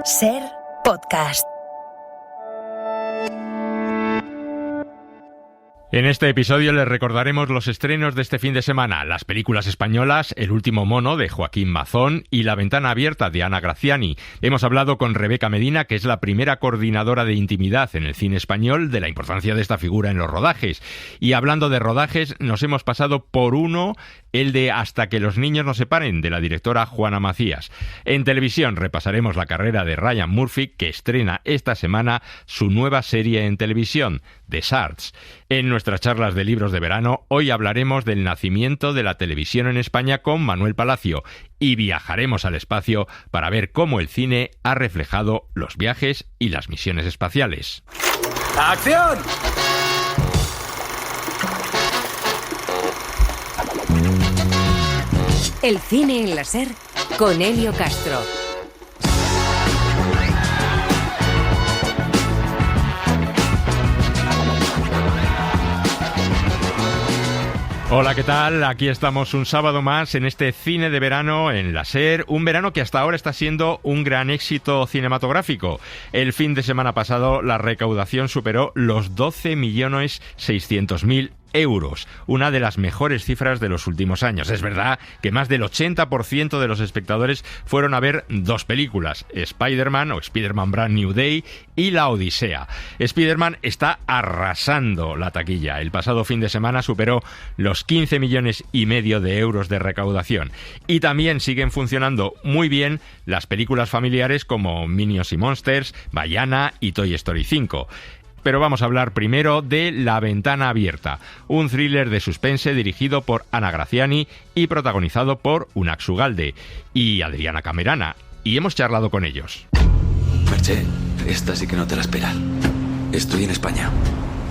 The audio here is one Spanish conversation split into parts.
Ser podcast. En este episodio les recordaremos los estrenos de este fin de semana, las películas españolas El último mono de Joaquín Mazón y La ventana abierta de Ana Graziani. Hemos hablado con Rebeca Medina, que es la primera coordinadora de intimidad en el cine español, de la importancia de esta figura en los rodajes. Y hablando de rodajes, nos hemos pasado por uno, el de Hasta que los niños nos separen, de la directora Juana Macías. En televisión repasaremos la carrera de Ryan Murphy, que estrena esta semana su nueva serie en televisión, The Shards. En nuestras charlas de libros de verano, hoy hablaremos del nacimiento de la televisión en España con Manuel Palacio y viajaremos al espacio para ver cómo el cine ha reflejado los viajes y las misiones espaciales. ¡Acción! El cine en la Ser con Elio Castro. Hola, ¿qué tal? Aquí estamos un sábado más en este cine de verano en la Ser, un verano que hasta ahora está siendo un gran éxito cinematográfico. El fin de semana pasado la recaudación superó los 12.600.000 euros, una de las mejores cifras de los últimos años. Es verdad que más del 80% de los espectadores fueron a ver dos películas, Spider-Man o Spider-Man Brand New Day y La Odisea. Spider-Man está arrasando la taquilla. El pasado fin de semana superó los 15,5 millones de euros de recaudación. Y también siguen funcionando muy bien las películas familiares como Minions y Monsters, Vaiana y Toy Story 5. Pero vamos a hablar primero de La ventana abierta, un thriller de suspense dirigido por Ana Graziani y protagonizado por Unax Ugalde y Adriana Camerana, y hemos charlado con ellos. Merche, esta sí que no te la esperas. Estoy en España,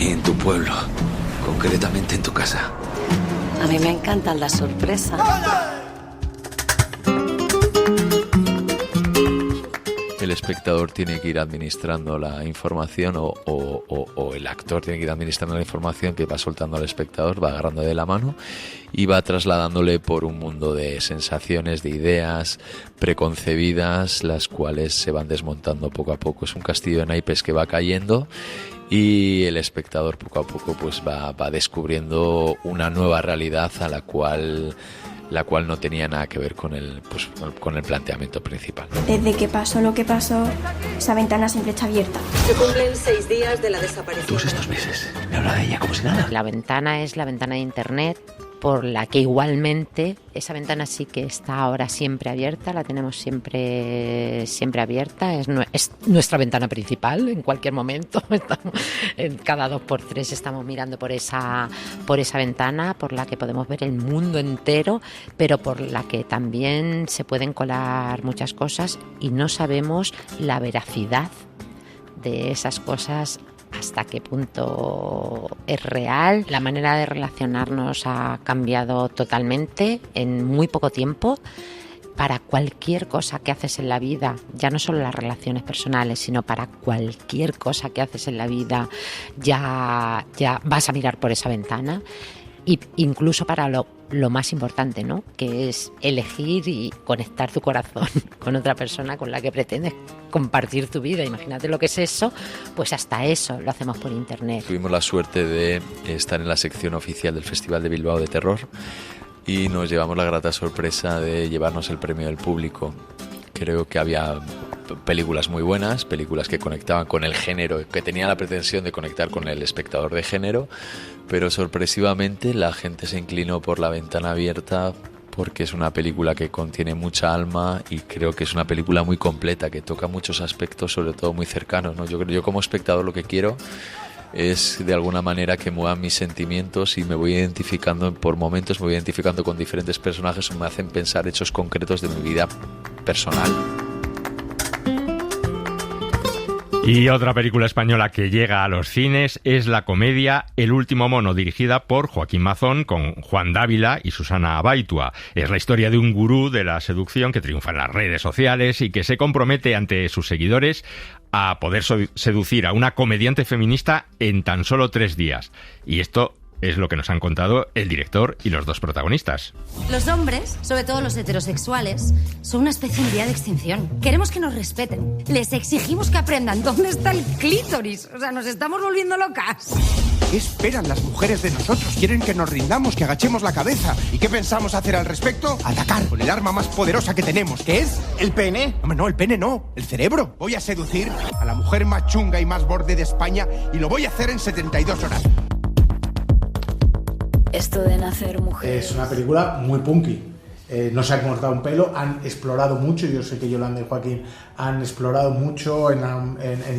en tu pueblo, concretamente en tu casa. A mí me encantan las sorpresas. El espectador tiene que ir administrando la información o el actor tiene que ir administrando la información que va soltando al espectador, va agarrando de la mano y va trasladándole por un mundo de sensaciones, de ideas preconcebidas, las cuales se van desmontando poco a poco. Es un castillo de naipes que va cayendo y el espectador poco a poco pues va descubriendo una nueva realidad a la cual no tenía nada que ver con el planteamiento principal. Desde que pasó lo que pasó, esa ventana siempre está abierta. Se cumplen 6 días de la desaparición. Todos estos meses me habla de ella como si nada. La ventana es la ventana de Internet, por la que igualmente esa ventana sí que está ahora siempre abierta, la tenemos siempre abierta, es nuestra ventana principal en cualquier momento. En cada 2x3 estamos mirando por esa ventana, por la que podemos ver el mundo entero, pero por la que también se pueden colar muchas cosas y no sabemos la veracidad de esas cosas, hasta qué punto es real. La manera de relacionarnos ha cambiado totalmente en muy poco tiempo. Para cualquier cosa que haces en la vida, ya no solo las relaciones personales, sino para cualquier cosa que haces en la vida, ya vas a mirar por esa ventana. Y incluso para lo más importante, ¿no? Que es elegir y conectar tu corazón con otra persona con la que pretendes compartir tu vida. Imagínate lo que es eso, pues hasta eso lo hacemos por internet. Tuvimos la suerte de estar en la sección oficial del Festival de Bilbao de Terror y nos llevamos la grata sorpresa de llevarnos el premio del público. Creo que había películas muy buenas, películas que conectaban con el género, que tenían la pretensión de conectar con el espectador de género, pero sorpresivamente la gente se inclinó por La ventana abierta porque es una película que contiene mucha alma y creo que es una película muy completa, que toca muchos aspectos, sobre todo muy cercanos, ¿no? Yo como espectador lo que quiero es de alguna manera que muevan mis sentimientos y me voy identificando por momentos, me voy identificando con diferentes personajes o me hacen pensar hechos concretos de mi vida personal. Y otra película española que llega a los cines es la comedia El último mono, dirigida por Joaquín Mazón con Juan Dávila y Susana Abaitua. Es la historia de un gurú de la seducción que triunfa en las redes sociales y que se compromete ante sus seguidores a poder seducir a una comediante feminista en tan solo 3 días. Y esto Es lo que nos han contado el director y los dos protagonistas. Los hombres, sobre todo los heterosexuales, son una especie en vía de extinción. Queremos que nos respeten. Les exigimos que aprendan dónde está el clítoris. O sea, nos estamos volviendo locas. ¿Qué esperan las mujeres de nosotros? Quieren que nos rindamos, que agachemos la cabeza. ¿Y qué pensamos hacer al respecto? Atacar con el arma más poderosa que tenemos, que es el pene. No, el pene no, el cerebro. Voy a seducir a la mujer más chunga y más borde de España y lo voy a hacer en 72 horas. Esto de nacer mujer... Es una película muy punky. No se han cortado un pelo, han explorado mucho. Yo sé que Yolanda y Joaquín han explorado mucho en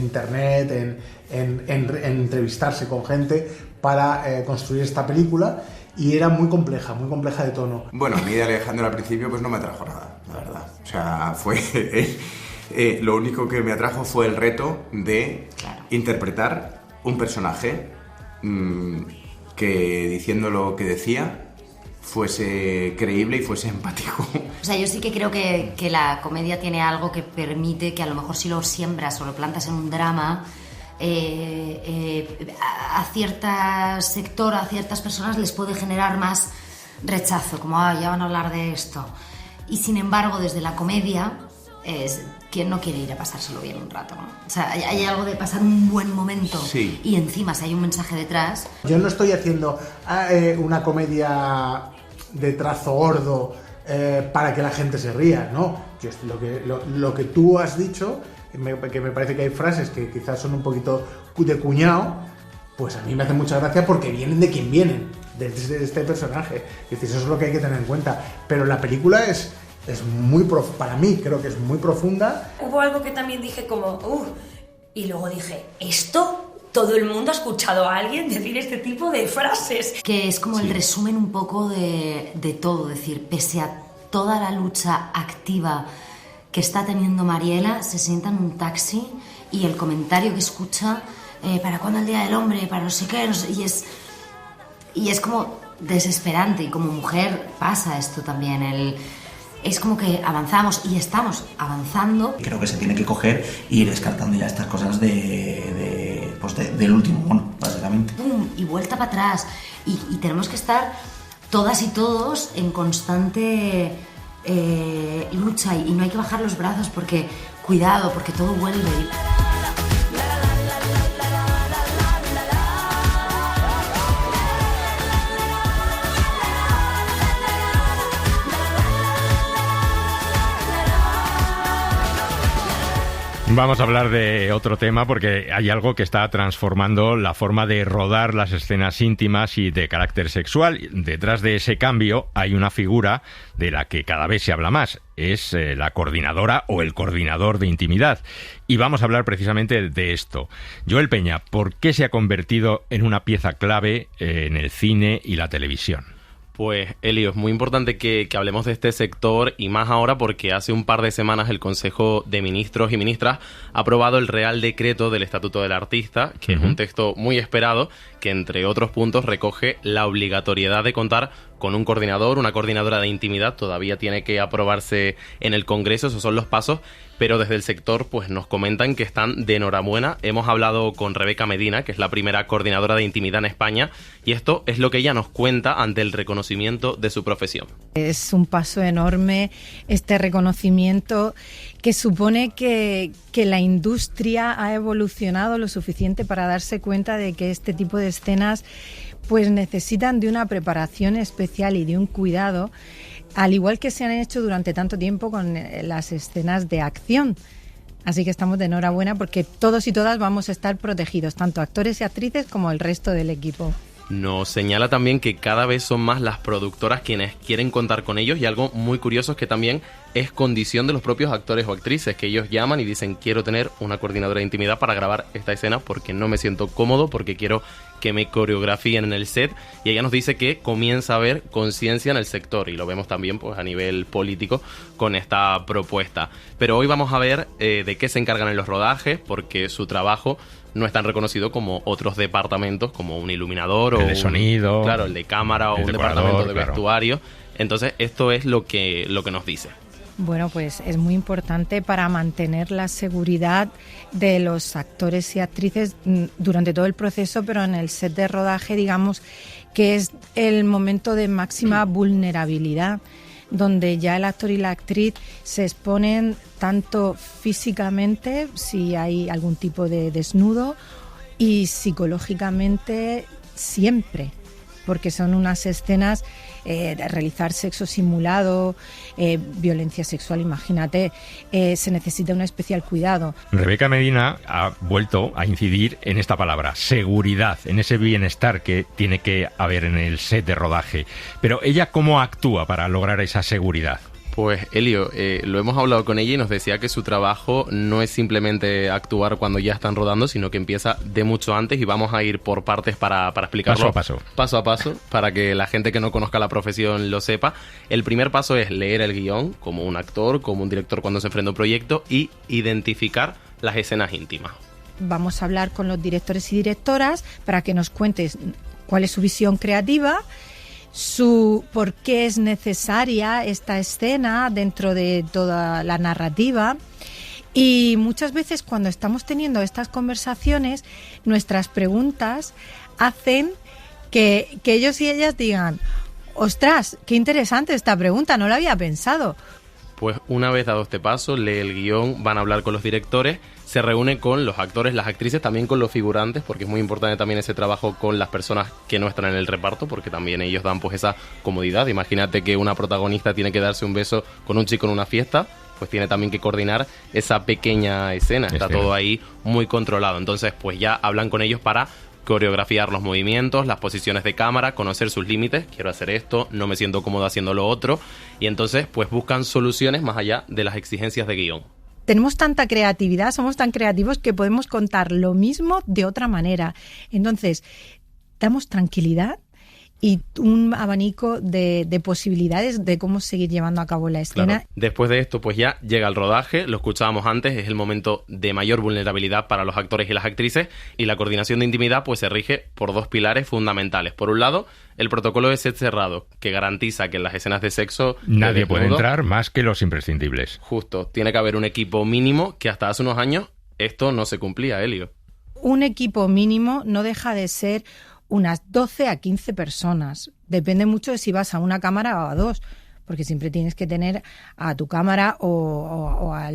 internet, en entrevistarse con gente para construir esta película, y era muy compleja de tono. Bueno, a mí de Alejandro al principio pues no me atrajo nada, la verdad. O sea, fue... lo único que me atrajo fue el reto de interpretar un personaje que, diciendo lo que decía, fuese creíble y fuese empático. O sea, yo sí que creo que la comedia tiene algo que permite que a lo mejor si lo siembras o lo plantas en un drama, a cierto sector, a ciertas personas les puede generar más rechazo, como ya van a hablar de esto. Y sin embargo, desde la comedia, ¿quién no quiere ir a pasárselo bien un rato, ¿no? O sea, hay algo de pasar un buen momento, sí. Y encima si hay un mensaje detrás. Yo no estoy haciendo una comedia de trazo gordo para que la gente se ría, ¿no? Lo que tú has dicho, que me parece que hay frases que quizás son un poquito de cuñado, pues a mí me hace mucha gracia porque vienen de quien vienen, de este personaje. Es decir, eso es lo que hay que tener en cuenta. Pero la película es muy para mí creo que es muy profunda. Hubo algo que también dije como y luego dije, esto todo el mundo ha escuchado a alguien decir este tipo de frases, que es como el resumen un poco de todo. Es decir, pese a toda la lucha activa que está teniendo Mariela, se sienta en un taxi y el comentario que escucha, ¿para cuándo el Día del Hombre? Para no sé qué, no sé, y es como desesperante. Y como mujer pasa esto también, es como que avanzamos y estamos avanzando. Creo que se tiene que coger e ir descartando ya estas cosas del último mono, básicamente. ¡Pum! Y vuelta para atrás. Y tenemos que estar todas y todos en constante lucha, y no hay que bajar los brazos porque, cuidado, porque todo vuelve. Vamos a hablar de otro tema porque hay algo que está transformando la forma de rodar las escenas íntimas y de carácter sexual. Detrás de ese cambio hay una figura de la que cada vez se habla más. Es la coordinadora o el coordinador de intimidad. Y vamos a hablar precisamente de esto. Joel Peña, ¿por qué se ha convertido en una pieza clave en el cine y la televisión? Pues, Elio, es muy importante que hablemos de este sector, y más ahora porque hace un par de semanas el Consejo de Ministros y Ministras ha aprobado el Real Decreto del Estatuto del Artista, que es un texto muy esperado, que entre otros puntos recoge la obligatoriedad de contar con un coordinador, una coordinadora de intimidad. Todavía tiene que aprobarse en el Congreso, esos son los pasos, pero desde el sector pues nos comentan que están de enhorabuena. Hemos hablado con Rebeca Medina, que es la primera coordinadora de intimidad en España, y esto es lo que ella nos cuenta ante el reconocimiento de su profesión. Es un paso enorme este reconocimiento, que supone que la industria ha evolucionado lo suficiente para darse cuenta de que este tipo de escenas pues necesitan de una preparación especial y de un cuidado, al igual que se han hecho durante tanto tiempo con las escenas de acción. Así que estamos de enhorabuena porque todos y todas vamos a estar protegidos, tanto actores y actrices como el resto del equipo. Nos señala también que cada vez son más las productoras quienes quieren contar con ellos, y algo muy curioso es que también es condición de los propios actores o actrices, que ellos llaman y dicen: quiero tener una coordinadora de intimidad para grabar esta escena porque no me siento cómodo, porque quiero que me coreografíen en el set. Y ella nos dice que comienza a haber conciencia en el sector, y lo vemos también pues a nivel político con esta propuesta. Pero hoy vamos a ver de qué se encargan en los rodajes, porque su trabajo no es tan reconocido como otros departamentos, como un iluminador, el de sonido, claro, el de cámara, o un departamento de vestuario. Entonces esto es lo que nos dice. Bueno, pues es muy importante para mantener la seguridad de los actores y actrices durante todo el proceso, pero en el set de rodaje, digamos que es el momento de máxima vulnerabilidad, donde ya el actor y la actriz se exponen tanto físicamente, si hay algún tipo de desnudo, y psicológicamente siempre, porque son unas escenas de realizar sexo simulado, violencia sexual, imagínate, se necesita un especial cuidado. Rebeca Medina ha vuelto a incidir en esta palabra, seguridad, en ese bienestar que tiene que haber en el set de rodaje. Pero ella, ¿cómo actúa para lograr esa seguridad? Pues Elio, lo hemos hablado con ella y nos decía que su trabajo no es simplemente actuar cuando ya están rodando, sino que empieza de mucho antes, y vamos a ir por partes para explicarlo. Paso a paso, para que la gente que no conozca la profesión lo sepa. El primer paso es leer el guión, como un actor, como un director cuando se enfrenta a un proyecto, y identificar las escenas íntimas. Vamos a hablar con los directores y directoras para que nos cuentes cuál es su visión creativa, por qué es necesaria esta escena dentro de toda la narrativa. Y muchas veces cuando estamos teniendo estas conversaciones, nuestras preguntas hacen que ellos y ellas digan: ostras, qué interesante esta pregunta, no la había pensado. Pues una vez dado este paso, lee el guión, van a hablar con los directores, se reúne con los actores, las actrices, también con los figurantes, porque es muy importante también ese trabajo con las personas que no están en el reparto, porque también ellos dan pues esa comodidad. Imagínate que una protagonista tiene que darse un beso con un chico en una fiesta, pues tiene también que coordinar esa pequeña escena. Está todo ahí muy controlado. Entonces pues ya hablan con ellos para coreografiar los movimientos, las posiciones de cámara, conocer sus límites. Quiero hacer esto, no me siento cómodo haciendo lo otro. Y entonces pues buscan soluciones más allá de las exigencias de guión. Tenemos tanta creatividad, somos tan creativos que podemos contar lo mismo de otra manera. Entonces, damos tranquilidad y un abanico de posibilidades de cómo seguir llevando a cabo la escena. Claro. Después de esto, pues ya llega el rodaje, lo escuchábamos antes, es el momento de mayor vulnerabilidad para los actores y las actrices, y la coordinación de intimidad pues se rige por dos pilares fundamentales. Por un lado, el protocolo de set cerrado, que garantiza que en las escenas de sexo nadie puede entrar más que los imprescindibles. Justo, tiene que haber un equipo mínimo, que hasta hace unos años esto no se cumplía, Elio. Un equipo mínimo no deja de ser unas 12 a 15 personas. Depende mucho de si vas a una cámara o a dos, porque siempre tienes que tener a tu cámara o a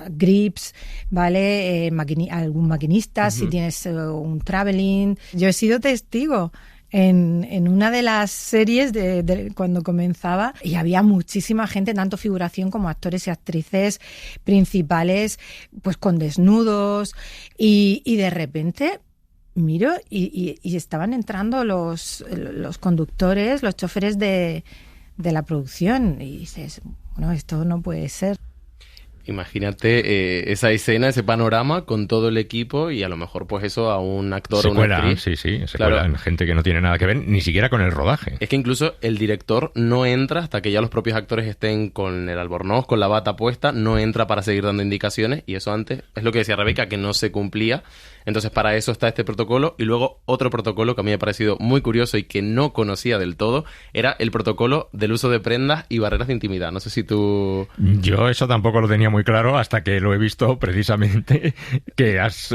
grips, ¿vale? Algún maquinista, si tienes un traveling. Yo he sido testigo en una de las series de cuando comenzaba, y había muchísima gente, tanto figuración como actores y actrices principales, pues con desnudos, y de repente miro y estaban entrando los conductores, los choferes de la producción, y dices, bueno, esto no puede ser. Imagínate esa escena, ese panorama con todo el equipo, y a lo mejor pues eso a un actor o una actriz. Se cuelan gente que no tiene nada que ver ni siquiera con el rodaje. Es que incluso el director no entra hasta que ya los propios actores estén con el albornoz, con la bata puesta, no entra para seguir dando indicaciones, y eso antes es lo que decía Rebeca, que no se cumplía. Entonces para eso está este protocolo, y luego otro protocolo que a mí me ha parecido muy curioso y que no conocía del todo, era el protocolo del uso de prendas y barreras de intimidad. No sé si tú... Yo eso tampoco lo tenía muy claro hasta que lo he visto precisamente que has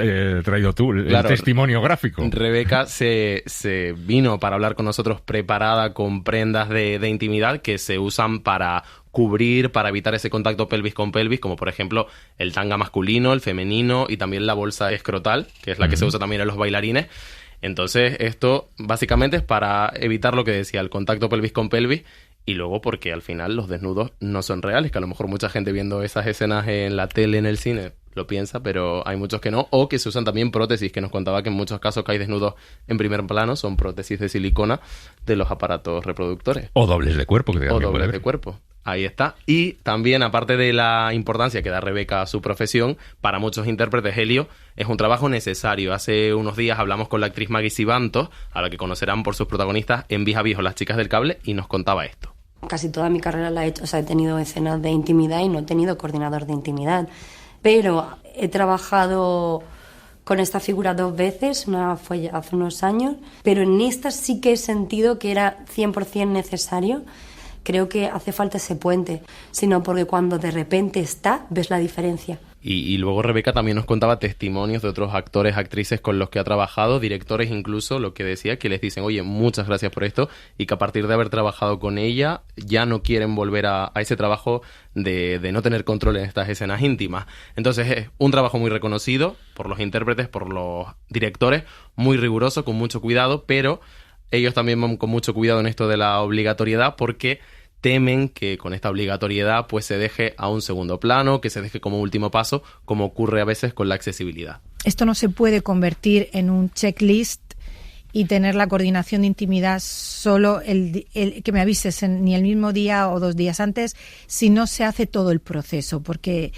traído tú, el testimonio gráfico. Rebeca se vino para hablar con nosotros preparada con prendas de intimidad que se usan para cubrir, para evitar ese contacto pelvis con pelvis, como por ejemplo el tanga masculino, el femenino, y también la bolsa escrotal, que es la que se usa también en los bailarines. Entonces esto básicamente es para evitar lo que decía, el contacto pelvis con pelvis, y luego porque al final los desnudos no son reales, que a lo mejor mucha gente viendo esas escenas en la tele, en el cine, lo piensa, pero hay muchos que no, o que se usan también prótesis, que nos contaba que en muchos casos que hay desnudos en primer plano son prótesis de silicona de los aparatos reproductores. O dobles de cuerpo. O dobles de cuerpo. Ahí está. Y también, aparte de la importancia que da Rebeca a su profesión, para muchos intérpretes, Helio, es un trabajo necesario. Hace unos días hablamos con la actriz Maggie Sibantos, a la que conocerán por sus protagonistas en Vieja Viejo, Las Chicas del Cable, y nos contaba esto. Casi toda mi carrera la he hecho, he tenido escenas de intimidad y no he tenido coordinador de intimidad. Pero he trabajado con esta figura 2 veces, una fue hace unos años, pero en esta sí que he sentido que era 100% necesario. Creo que hace falta ese puente, sino porque cuando de repente está, ves la diferencia. Y luego Rebeca también nos contaba testimonios de otros actores, actrices con los que ha trabajado, directores incluso, lo que decía, que les dicen, oye, muchas gracias por esto, y que a partir de haber trabajado con ella ya no quieren volver a ese trabajo de no tener control en estas escenas íntimas. Entonces es un trabajo muy reconocido por los intérpretes, por los directores, muy riguroso, con mucho cuidado, pero ellos también van con mucho cuidado en esto de la obligatoriedad, porque temen que con esta obligatoriedad pues se deje a un segundo plano, que se deje como último paso, como ocurre a veces con la accesibilidad. Esto no se puede convertir en un checklist y tener la coordinación de intimidad solo el que me avises ni el mismo día o 2 días antes, si no se hace todo el proceso, porque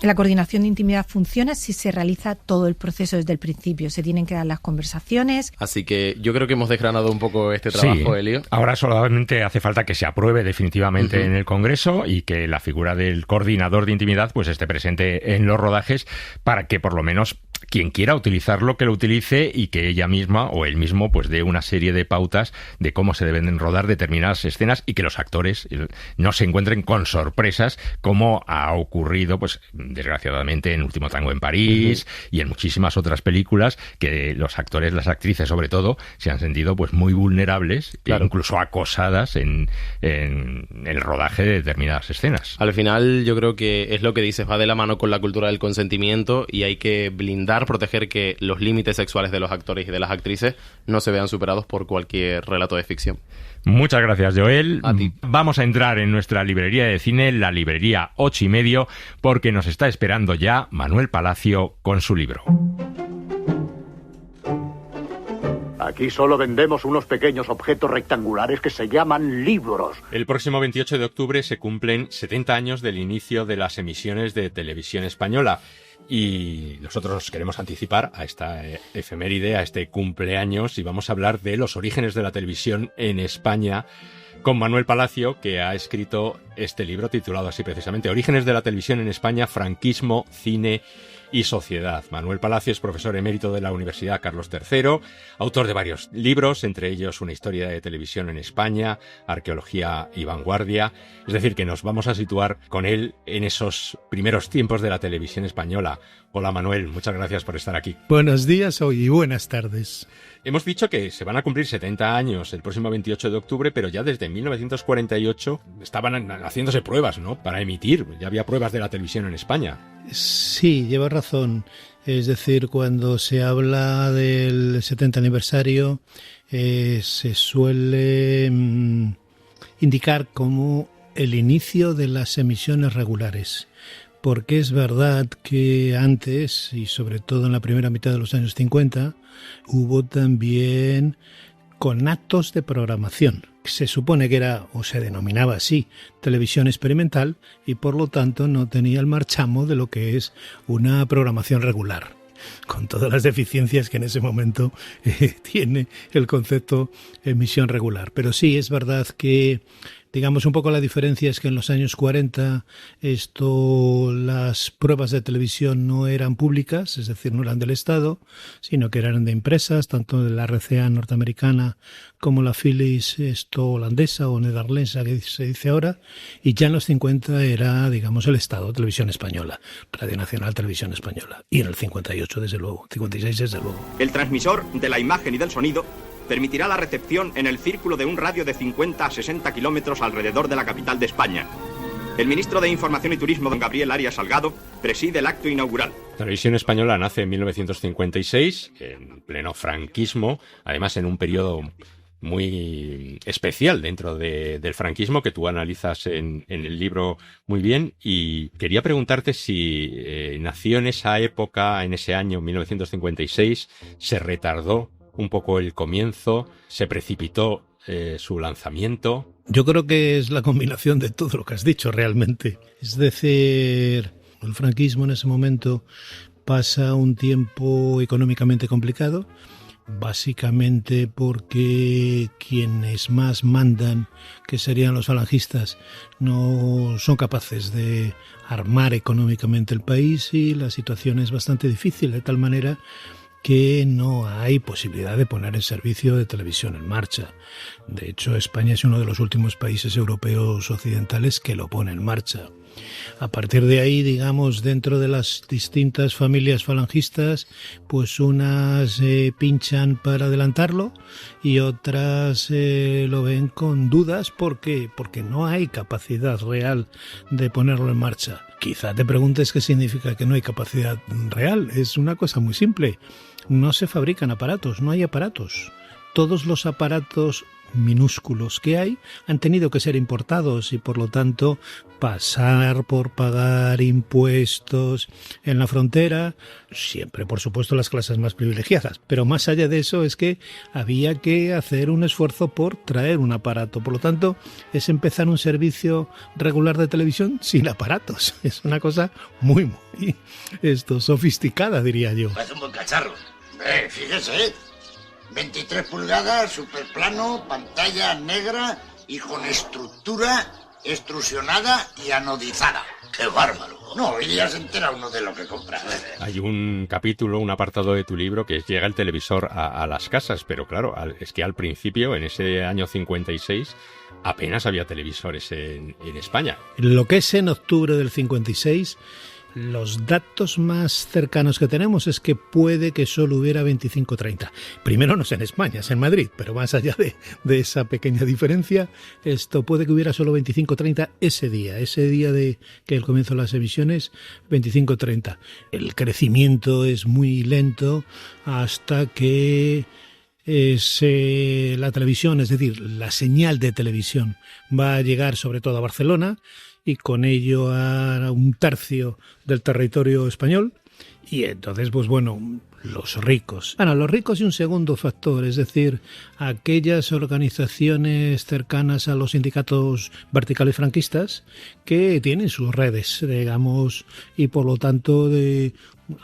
la coordinación de intimidad funciona si se realiza todo el proceso desde el principio. Se tienen que dar las conversaciones. Así que yo creo que hemos desgranado un poco este trabajo, Elio. Ahora solamente hace falta que se apruebe definitivamente en el Congreso y que la figura del coordinador de intimidad pues esté presente en los rodajes para que por lo menos quien quiera utilizarlo, que lo utilice y que ella misma o él mismo pues dé una serie de pautas de cómo se deben rodar determinadas escenas y que los actores no se encuentren con sorpresas como ha ocurrido pues desgraciadamente en Último Tango en París y en muchísimas otras películas, que los actores, las actrices sobre todo, se han sentido pues muy vulnerables e incluso acosadas en el rodaje de determinadas escenas. Al final yo creo que es lo que dices, va de la mano con la cultura del consentimiento y hay que blindar, proteger que los límites sexuales de los actores y de las actrices no se vean superados por cualquier relato de ficción. Muchas gracias, Joel. A ti. Vamos a entrar en nuestra librería de cine, la librería 8:30, porque nos está esperando ya Manuel Palacio con su libro. Aquí solo vendemos unos pequeños objetos rectangulares que se llaman libros. El próximo 28 de octubre se cumplen 70 años del inicio de las emisiones de televisión española. Y nosotros queremos anticipar a esta efeméride, a este cumpleaños, y vamos a hablar de los orígenes de la televisión en España con Manuel Palacio, que ha escrito este libro titulado así precisamente, Orígenes de la televisión en España, franquismo, cine y sociedad. Manuel Palacio es profesor emérito de la Universidad Carlos III, autor de varios libros, entre ellos Una historia de televisión en España, Arqueología y vanguardia. Es decir, que nos vamos a situar con él en esos primeros tiempos de la televisión española. Hola Manuel, muchas gracias por estar aquí. Buenos días y buenas tardes. Hemos dicho que se van a cumplir 70 años el próximo 28 de octubre, pero ya desde 1948 estaban haciéndose pruebas, ¿no?, para emitir. Ya había pruebas de la televisión en España. Sí, lleva razón. Es decir, cuando se habla del 70 aniversario, se suele indicar como el inicio de las emisiones regulares. Porque es verdad que antes, y sobre todo en la primera mitad de los años 50, hubo también conatos de programación. Se supone que era, o se denominaba así, televisión experimental, y por lo tanto no tenía el marchamo de lo que es una programación regular, con todas las deficiencias que en ese momento tiene el concepto emisión regular. Pero sí, es verdad que, digamos, un poco la diferencia es que en los años 40 las pruebas de televisión no eran públicas, es decir, no eran del Estado, sino que eran de empresas, tanto de la RCA norteamericana como la Philips holandesa o neerlandesa, que se dice ahora, y ya en los 50 era, digamos, el Estado, Televisión Española, Radio Nacional, Televisión Española, y en el 58 desde luego, 56 desde luego. El transmisor de la imagen y del sonido permitirá la recepción en el círculo de un radio de 50 a 60 kilómetros alrededor de la capital de España. El ministro de Información y Turismo, don Gabriel Arias Salgado, preside el acto inaugural. La televisión española nace en 1956, en pleno franquismo, además en un periodo muy especial dentro del franquismo que tú analizas en el libro muy bien, y quería preguntarte si nació en esa época, en ese año 1956, se retardó un poco el comienzo, se precipitó su lanzamiento. Yo creo que es la combinación de todo lo que has dicho realmente. Es decir, el franquismo en ese momento pasa un tiempo económicamente complicado, básicamente porque quienes más mandan, que serían los falangistas, no son capaces de armar económicamente el país, y la situación es bastante difícil, de tal manera que no hay posibilidad de poner el servicio de televisión en marcha. De hecho, España es uno de los últimos países europeos occidentales que lo pone en marcha. A partir de ahí, digamos, dentro de las distintas familias falangistas, pues unas pinchan para adelantarlo y otras lo ven con dudas porque no hay capacidad real de ponerlo en marcha. Quizá te preguntes qué significa que no hay capacidad real. Es una cosa muy simple. No se fabrican aparatos, no hay aparatos. Todos los aparatos minúsculos que hay han tenido que ser importados y por lo tanto pasar por pagar impuestos en la frontera, siempre por supuesto las clases más privilegiadas, pero más allá de eso es que había que hacer un esfuerzo por traer un aparato, por lo tanto es empezar un servicio regular de televisión sin aparatos, es una cosa muy sofisticada, diría yo. Parece un buen cacharro. Fíjese, 23 pulgadas, superplano, pantalla negra y con estructura extrusionada y anodizada. ¡Qué bárbaro! No, hoy día se entera uno de lo que compra. Hay un capítulo, un apartado de tu libro que llega el televisor a las casas, pero claro, es que al principio, en ese año 56, apenas había televisores en España. Lo que es en octubre del 56... Los datos más cercanos que tenemos es que puede que solo hubiera 25-30. Primero no es en España, es en Madrid, pero más allá de esa pequeña diferencia, esto puede que hubiera solo 25-30 ese día de que el comienzo de las emisiones, 25-30. El crecimiento es muy lento hasta que la televisión, es decir, la señal de televisión va a llegar sobre todo a Barcelona, y con ello a un tercio del territorio español. Y entonces, pues bueno, los ricos. Bueno, los ricos y un segundo factor, es decir, aquellas organizaciones cercanas a los sindicatos verticales franquistas que tienen sus redes, digamos, y por lo tanto de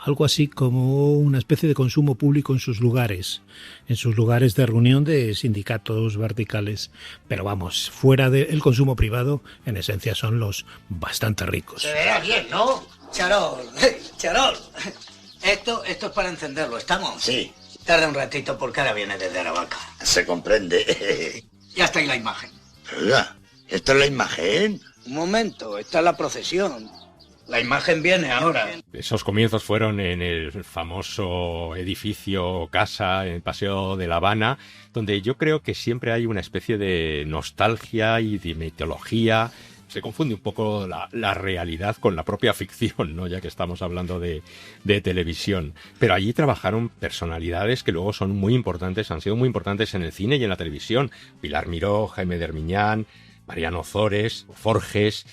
algo así como una especie de consumo público en sus lugares de reunión de sindicatos verticales. Pero vamos, fuera del consumo privado, en esencia son los bastante ricos. Se verá bien, ¿no? Charol, Charol. Esto es para encenderlo, ¿estamos? Sí. Tarda un ratito porque ahora viene desde Aravaca. Se comprende. Ya está ahí la imagen. Oiga, ¿esto es la imagen? Un momento, esta es la procesión. La imagen viene ahora. Esos comienzos fueron en el famoso edificio Casa, en el Paseo de La Habana, donde yo creo que siempre hay una especie de nostalgia y de mitología. Se confunde un poco la realidad con la propia ficción, ¿no? Ya que estamos hablando de televisión. Pero allí trabajaron personalidades que luego son muy importantes, han sido muy importantes en el cine y en la televisión. Pilar Miró, Jaime Dermiñán, Mariano Ozores, Forges,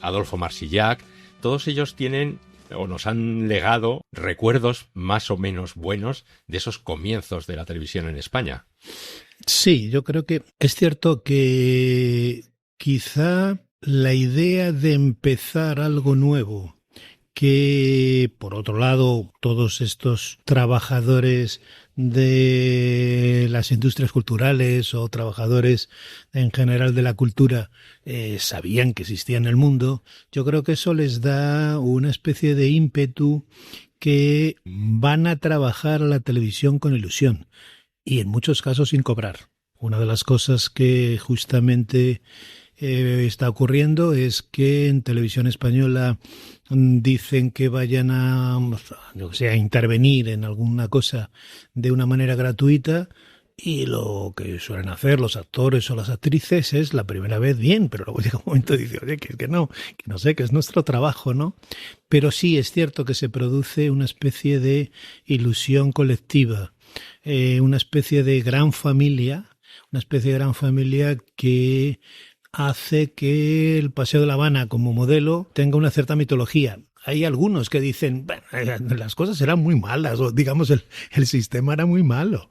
Adolfo Marsillac. Todos ellos tienen o nos han legado recuerdos más o menos buenos de esos comienzos de la televisión en España. Sí, yo creo que es cierto que quizá la idea de empezar algo nuevo, que por otro lado todos estos trabajadores de las industrias culturales o trabajadores en general de la cultura sabían que existía en el mundo, yo creo que eso les da una especie de ímpetu que van a trabajar a la televisión con ilusión y en muchos casos sin cobrar. Una de las cosas que justamente está ocurriendo es que en televisión española dicen que vayan a intervenir en alguna cosa de una manera gratuita y lo que suelen hacer los actores o las actrices es la primera vez bien, pero luego llega un momento y dice, oye, que no sé, que es nuestro trabajo, ¿no? Pero sí es cierto que se produce una especie de ilusión colectiva, una especie de gran familia que hace que el Paseo de La Habana como modelo tenga una cierta mitología. Hay algunos que dicen, bueno, las cosas eran muy malas, o digamos el sistema era muy malo.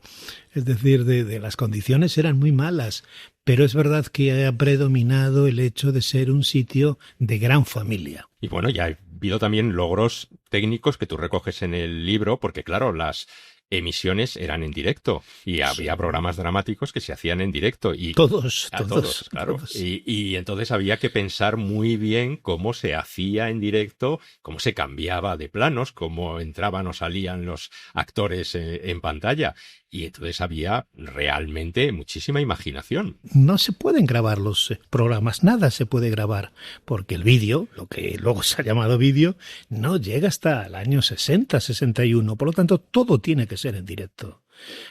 Es decir, de las condiciones eran muy malas. Pero es verdad que ha predominado el hecho de ser un sitio de gran familia. Y bueno, ya ha habido también logros técnicos que tú recoges en el libro, porque claro, las emisiones eran en directo y había programas dramáticos que se hacían en directo. Y todos, claro. Todos. Y entonces había que pensar muy bien cómo se hacía en directo, cómo se cambiaba de planos, cómo entraban o salían los actores en pantalla. Y entonces había realmente muchísima imaginación. No se pueden grabar los programas, nada se puede grabar, porque el vídeo, lo que luego se ha llamado vídeo, no llega hasta el año 60, 61. Por lo tanto, todo tiene que ser en directo.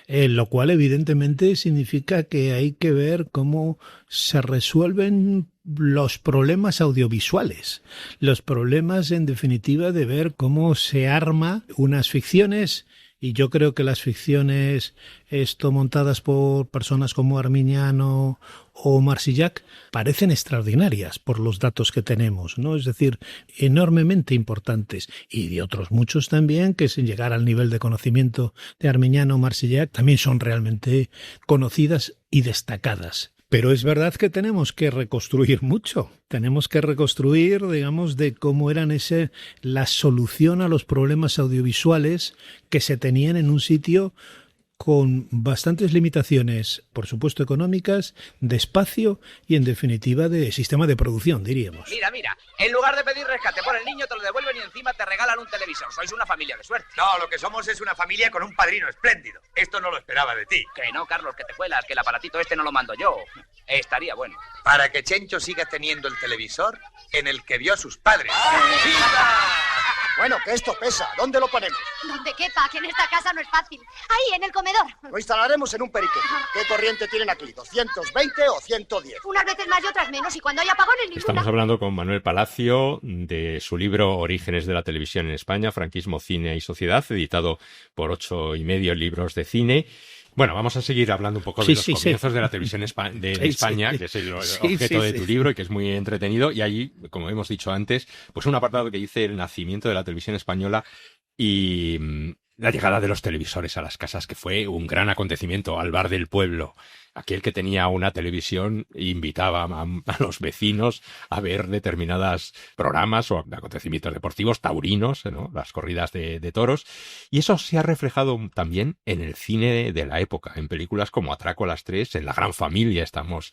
Lo cual evidentemente significa que hay que ver cómo se resuelven los problemas audiovisuales, los problemas en definitiva de ver cómo se arma unas ficciones. Y yo creo que las ficciones montadas por personas como Armiñano o Marsillac parecen extraordinarias por los datos que tenemos, ¿no? Es decir, enormemente importantes. Y de otros muchos también que sin llegar al nivel de conocimiento de Armiñano o Marsillac también son realmente conocidas y destacadas. Pero es verdad que tenemos que reconstruir mucho. Tenemos que reconstruir, digamos, de cómo eran la solución a los problemas audiovisuales que se tenían en un sitio con bastantes limitaciones, por supuesto económicas, de espacio y en definitiva de sistema de producción, diríamos. Mira, en lugar de pedir rescate por el niño te lo devuelven y encima te regalan un televisor. Sois una familia de suerte. No, lo que somos es una familia con un padrino espléndido. Esto no lo esperaba de ti. Que no, Carlos, que te cuelas, que el aparatito este no lo mando yo. Estaría bueno. Para que Chencho siga teniendo el televisor en el que vio a sus padres. Bueno, que esto pesa. ¿Dónde lo ponemos? Donde quepa, que en esta casa no es fácil. Ahí, en el comedor. Lo instalaremos en un periquete. ¿Qué corriente tienen aquí? ¿220 o 110? Unas veces más y otras menos, y cuando hay apagones ninguna. Estamos hablando con Manuel Palacio de su libro Orígenes de la televisión en España, Franquismo, Cine y Sociedad, editado por 8,5 libros de cine. Bueno, vamos a seguir hablando un poco de los comienzos de la televisión de España, que es el objeto de tu libro y que es muy entretenido. Y allí, como hemos dicho antes, pues un apartado que dice el nacimiento de la televisión española y la llegada de los televisores a las casas, que fue un gran acontecimiento al bar del pueblo. Aquel que tenía una televisión invitaba a los vecinos a ver determinados programas o acontecimientos deportivos taurinos, ¿no? Las corridas de toros. Y eso se ha reflejado también en el cine de la época, en películas como Atraco a las 3, en La Gran Familia. Estamos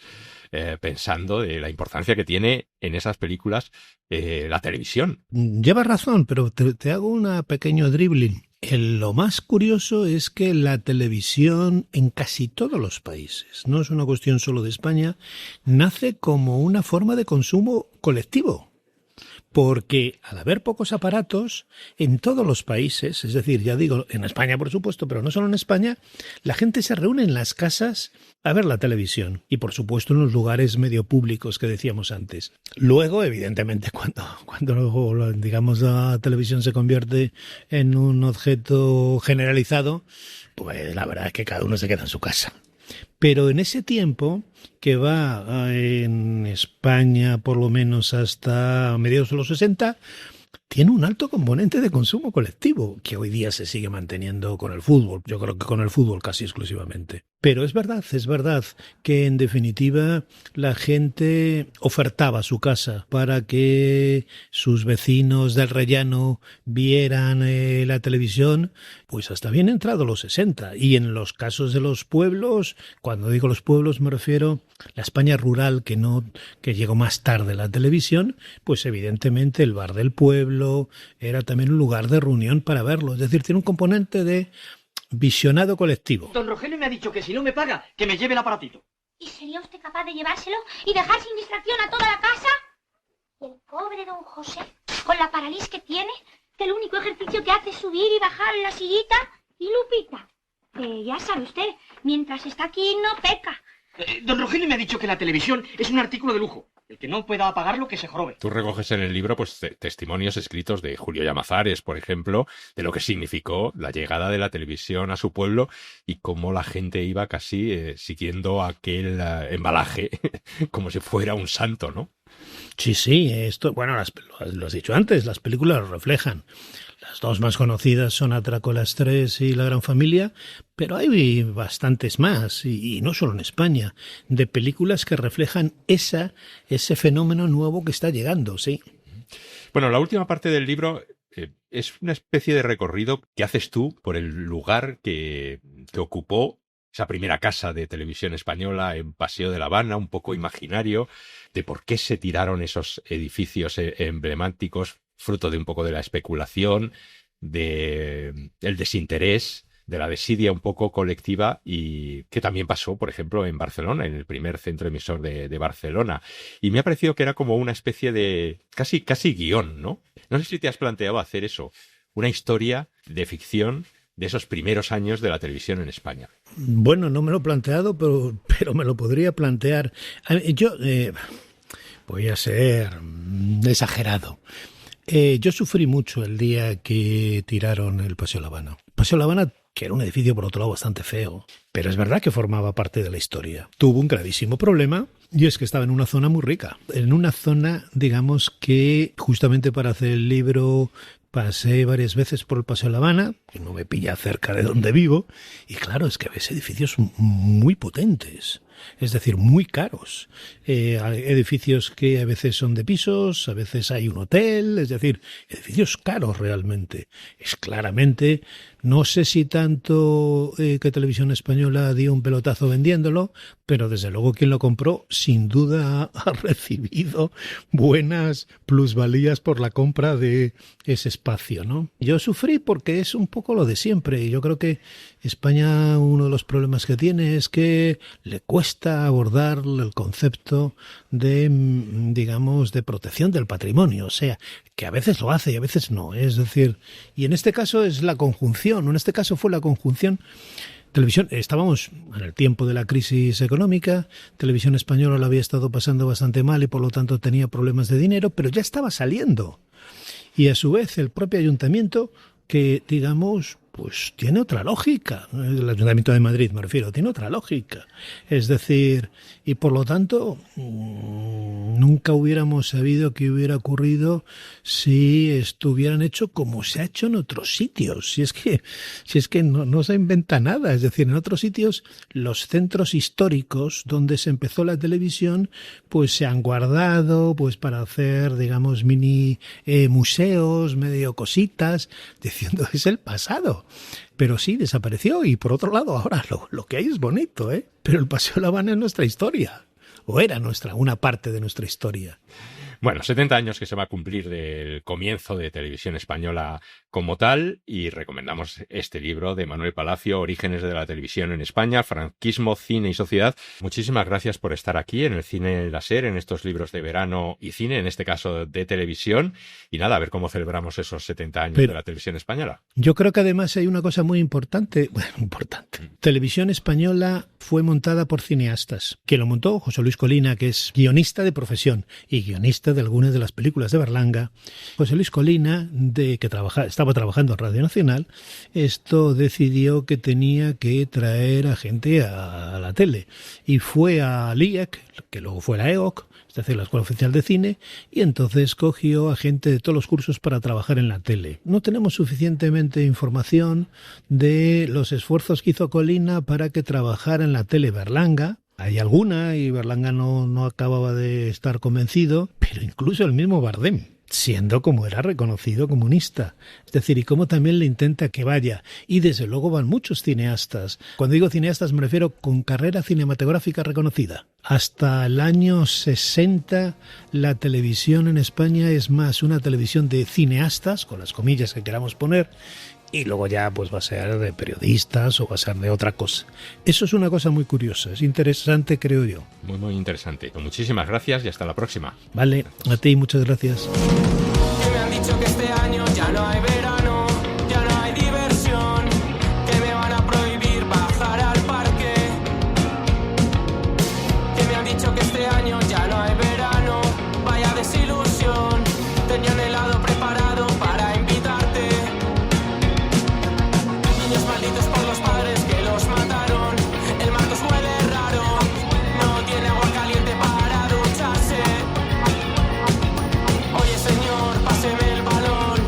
pensando de la importancia que tiene en esas películas la televisión. Llevas razón, pero te hago una pequeño dribbling. Lo más curioso es que la televisión en casi todos los países, no es una cuestión solo de España, nace como una forma de consumo colectivo. Porque al haber pocos aparatos, en todos los países, es decir, ya digo, en España por supuesto, pero no solo en España, la gente se reúne en las casas a ver la televisión y por supuesto en los lugares medio públicos que decíamos antes. Luego, evidentemente, cuando digamos la televisión se convierte en un objeto generalizado, pues la verdad es que cada uno se queda en su casa. Pero en ese tiempo, que va en España por lo menos hasta mediados de los 60, tiene un alto componente de consumo colectivo, que hoy día se sigue manteniendo con el fútbol. Yo creo que con el fútbol casi exclusivamente. Pero es verdad que en definitiva la gente ofertaba su casa para que sus vecinos del rellano vieran la televisión, pues hasta bien entrado los 60. Y en los casos de los pueblos, cuando digo los pueblos me refiero a la España rural que llegó más tarde la televisión, pues evidentemente el bar del pueblo era también un lugar de reunión para verlo. Es decir, tiene un componente de visionado colectivo. Don Rogelio me ha dicho que si no me paga, que me lleve el aparatito. ¿Y sería usted capaz de llevárselo y dejar sin distracción a toda la casa? Y el pobre don José, con la parálisis que tiene, que el único ejercicio que hace es subir y bajar en la sillita. Y Lupita, ya sabe usted, mientras está aquí no peca. Don Rogelio me ha dicho que la televisión es un artículo de lujo. El que no pueda pagarlo, que se jorobe. Tú recoges en el libro pues testimonios escritos de Julio Llamazares, por ejemplo, de lo que significó la llegada de la televisión a su pueblo y cómo la gente iba casi siguiendo aquel embalaje como si fuera un santo, ¿no? Sí, esto, bueno, lo has dicho antes, las películas lo reflejan. Las dos más conocidas son Atraco a las 3 y La Gran Familia, pero hay bastantes más, y no solo en España, de películas que reflejan ese fenómeno nuevo que está llegando, sí. Bueno, la última parte del libro es una especie de recorrido que haces tú por el lugar que ocupó esa primera casa de televisión española en Paseo de la Habana, un poco imaginario, de por qué se tiraron esos edificios emblemáticos, fruto de un poco de la especulación, del desinterés, de la desidia un poco colectiva, y que también pasó, por ejemplo, en Barcelona, en el primer centro emisor de Barcelona. Y me ha parecido que era como una especie de casi guión, ¿no? No sé si te has planteado hacer eso, una historia de ficción de esos primeros años de la televisión en España. Bueno, no me lo he planteado, pero me lo podría plantear. Yo voy a ser exagerado. Yo sufrí mucho el día que tiraron el Paseo La Habana. Paseo La Habana, que era un edificio por otro lado bastante feo, pero es verdad que formaba parte de la historia. Tuvo un gravísimo problema, y es que estaba en una zona muy rica. En una zona, digamos, que justamente para hacer el libro pasé varias veces por el Paseo La Habana, que no me pilla cerca de donde vivo, y claro, es que ves edificios muy potentes, es decir, muy caros. Hay edificios que a veces son de pisos, a veces hay un hotel, es decir, edificios caros realmente. Es claramente, no sé si tanto que Televisión Española dio un pelotazo vendiéndolo, pero desde luego quien lo compró sin duda ha recibido buenas plusvalías por la compra de ese espacio, ¿no? Yo sufrí porque es un poco lo de siempre, y yo creo que España, uno de los problemas que tiene es que le cuesta abordar el concepto de, digamos, de protección del patrimonio, o sea, que a veces lo hace y a veces no, es decir, y en este caso es la conjunción, en este caso fue la conjunción. Televisión, estábamos en el tiempo de la crisis económica, Televisión Española lo había estado pasando bastante mal y por lo tanto tenía problemas de dinero, pero ya estaba saliendo. Y a su vez el propio ayuntamiento, que digamos, pues tiene otra lógica, el Ayuntamiento de Madrid me refiero, tiene otra lógica. Es decir, y por lo tanto nunca hubiéramos sabido qué hubiera ocurrido si estuvieran hecho como se ha hecho en otros sitios. Si es que no se inventa nada. Es decir, en otros sitios los centros históricos donde se empezó la televisión pues se han guardado pues para hacer, digamos, mini museos, medio cositas, diciendo es el pasado. Pero sí, desapareció, y por otro lado ahora lo que hay es bonito, ¿eh? Pero el Paseo La Habana es nuestra historia, o era una parte de nuestra historia. Bueno, 70 años que se va a cumplir del comienzo de Televisión Española como tal, y recomendamos este libro de Manuel Palacio, Orígenes de la Televisión en España, Franquismo, Cine y Sociedad. Muchísimas gracias por estar aquí en el Cine Láser, en estos libros de verano y cine, en este caso de televisión, y nada, a ver cómo celebramos esos 70 años de la Televisión Española. Yo creo que además hay una cosa muy importante. Televisión Española fue montada por cineastas, que lo montó José Luis Colina, que es guionista de profesión y guionista de algunas de las películas de Berlanga. José Luis Colina, que estaba trabajando en Radio Nacional, decidió que tenía que traer a gente a la tele, y fue a LIEC, que luego fue la EOC, es decir, la Escuela Oficial de Cine, y entonces cogió a gente de todos los cursos para trabajar en la tele. No tenemos suficientemente información de los esfuerzos que hizo Colina para que trabajara en la tele Berlanga. Hay alguna, y Berlanga no acababa de estar convencido, pero incluso el mismo Bardem, siendo como era reconocido comunista. Es decir, y cómo también le intenta que vaya. Y desde luego van muchos cineastas. Cuando digo cineastas me refiero con carrera cinematográfica reconocida. Hasta el año 60 la televisión en España es más una televisión de cineastas, con las comillas que queramos poner, y luego ya pues va a ser de periodistas o va a ser de otra cosa. Eso es una cosa muy curiosa, es interesante, creo yo. Muy, muy interesante. Muchísimas gracias y hasta la próxima. Vale, a ti muchas gracias. Que me han dicho que este año ya no hay verano, ya no hay diversión, que me van a prohibir bajar al parque. Que me han dicho que este año ya no hay verano, vaya desilusión, tenía un helado preparado para invitarte. Niños malditos por los padres que los mataron, el Marcos huele raro, no tiene agua caliente para ducharse. Oye señor, páseme el balón,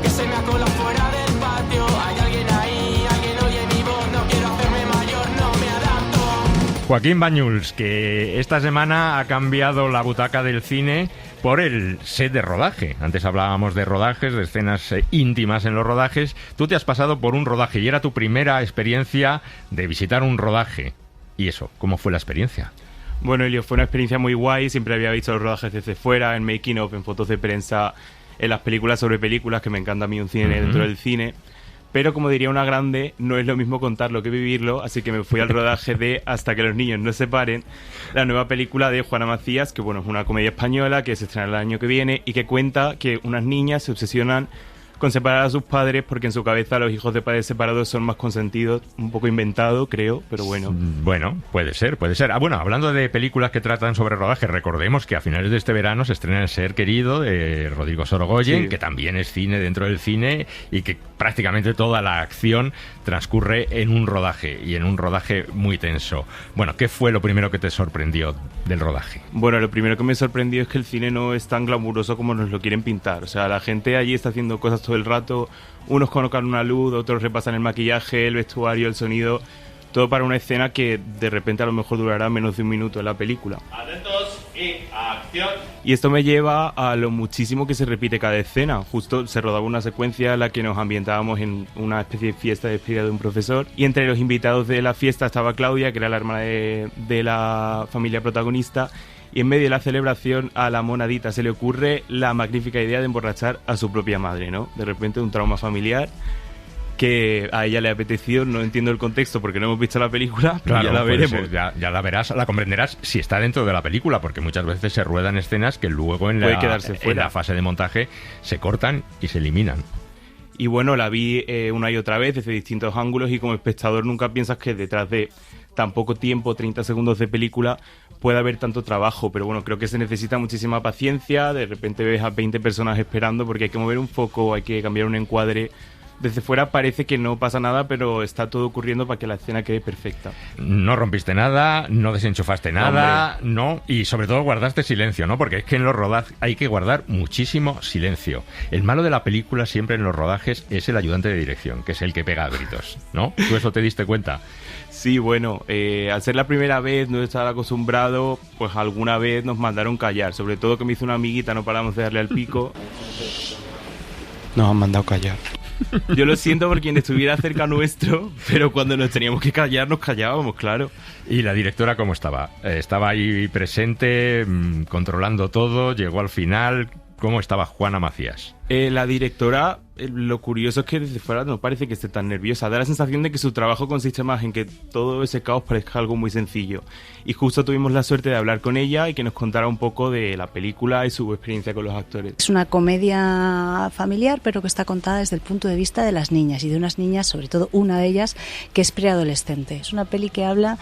que se me ha colado fuera del patio. Hay alguien ahí, alguien oye mi voz, no quiero hacerme mayor, no me adapto. Joaquín Banyuls, que esta semana ha cambiado la butaca del cine por el set de rodaje. Antes hablábamos de rodajes, de escenas íntimas en los rodajes. Tú te has pasado por un rodaje y era tu primera experiencia de visitar un rodaje. ¿Y eso? ¿Cómo fue la experiencia? Bueno, Elio, fue una experiencia muy guay. Siempre había visto los rodajes desde fuera, en making of, en fotos de prensa, en las películas sobre películas, que me encanta a mí un cine dentro del cine. Pero como diría una grande, no es lo mismo contarlo que vivirlo, así que me fui al rodaje de Hasta que los niños no se paren, la nueva película de Juana Macías, que bueno, es una comedia española que se estrena el año que viene y que cuenta que unas niñas se obsesionan con separar a sus padres porque en su cabeza los hijos de padres separados son más consentidos. Un poco inventado, creo, pero bueno. Bueno, puede ser. Bueno, hablando de películas que tratan sobre rodaje, recordemos que a finales de este verano se estrena El ser querido de Rodrigo Sorogoyen, que también es cine dentro del cine y que prácticamente toda la acción transcurre en un rodaje y en un rodaje muy tenso. Bueno, ¿qué fue lo primero que te sorprendió del rodaje? Bueno, lo primero que me sorprendió es que el cine no es tan glamuroso como nos lo quieren pintar. O sea, la gente allí está haciendo cosas todo el rato, unos colocan una luz, otros repasan el maquillaje, el vestuario, el sonido, todo para una escena que de repente a lo mejor durará menos de un minuto en la película. Atentos y acción. Y esto me lleva a lo muchísimo que se repite cada escena. Justo se rodaba una secuencia en la que nos ambientábamos en una especie de fiesta de despedida de un profesor, y entre los invitados de la fiesta estaba Claudia, que era la hermana de la familia protagonista. Y en medio de la celebración a la monadita se le ocurre la magnífica idea de emborrachar a su propia madre, ¿no? De repente un trauma familiar que a ella le apeteció. No entiendo el contexto porque no hemos visto la película, pero claro, ya la veremos. Ya la verás, la comprenderás si está dentro de la película, porque muchas veces se ruedan escenas que luego en la fase de montaje se cortan y se eliminan. Y bueno, la vi una y otra vez desde distintos ángulos, y como espectador nunca piensas que detrás de tan poco tiempo, 30 segundos de película, puede haber tanto trabajo. Pero bueno, creo que se necesita muchísima paciencia. De repente ves a 20 personas esperando porque hay que mover un foco, hay que cambiar un encuadre. Desde fuera parece que no pasa nada, pero está todo ocurriendo para que la escena quede perfecta. No rompiste nada, no desenchufaste nada, no, y sobre todo guardaste silencio, ¿no? Porque es que en los rodajes hay que guardar muchísimo silencio. El malo de la película siempre en los rodajes es el ayudante de dirección, que es el que pega gritos, ¿no? ¿Tú eso te diste cuenta? Sí, bueno, al ser la primera vez, no estar acostumbrado, pues alguna vez nos mandaron callar. Sobre todo que me hizo una amiguita, no paramos de darle al pico. Nos han mandado callar. Yo lo siento por quien estuviera cerca nuestro, pero cuando nos teníamos que callar, nos callábamos, claro. ¿Y la directora cómo estaba? ¿Estaba ahí presente, controlando todo? ¿Llegó al final? ¿Cómo estaba Juana Macías? La directora, lo curioso es que desde fuera no parece que esté tan nerviosa. Da la sensación de que su trabajo consiste más en que todo ese caos parezca algo muy sencillo. Y justo tuvimos la suerte de hablar con ella y que nos contara un poco de la película y su experiencia con los actores. Es una comedia familiar, pero que está contada desde el punto de vista de las niñas, y de unas niñas, sobre todo una de ellas, que es preadolescente. Es una peli que habla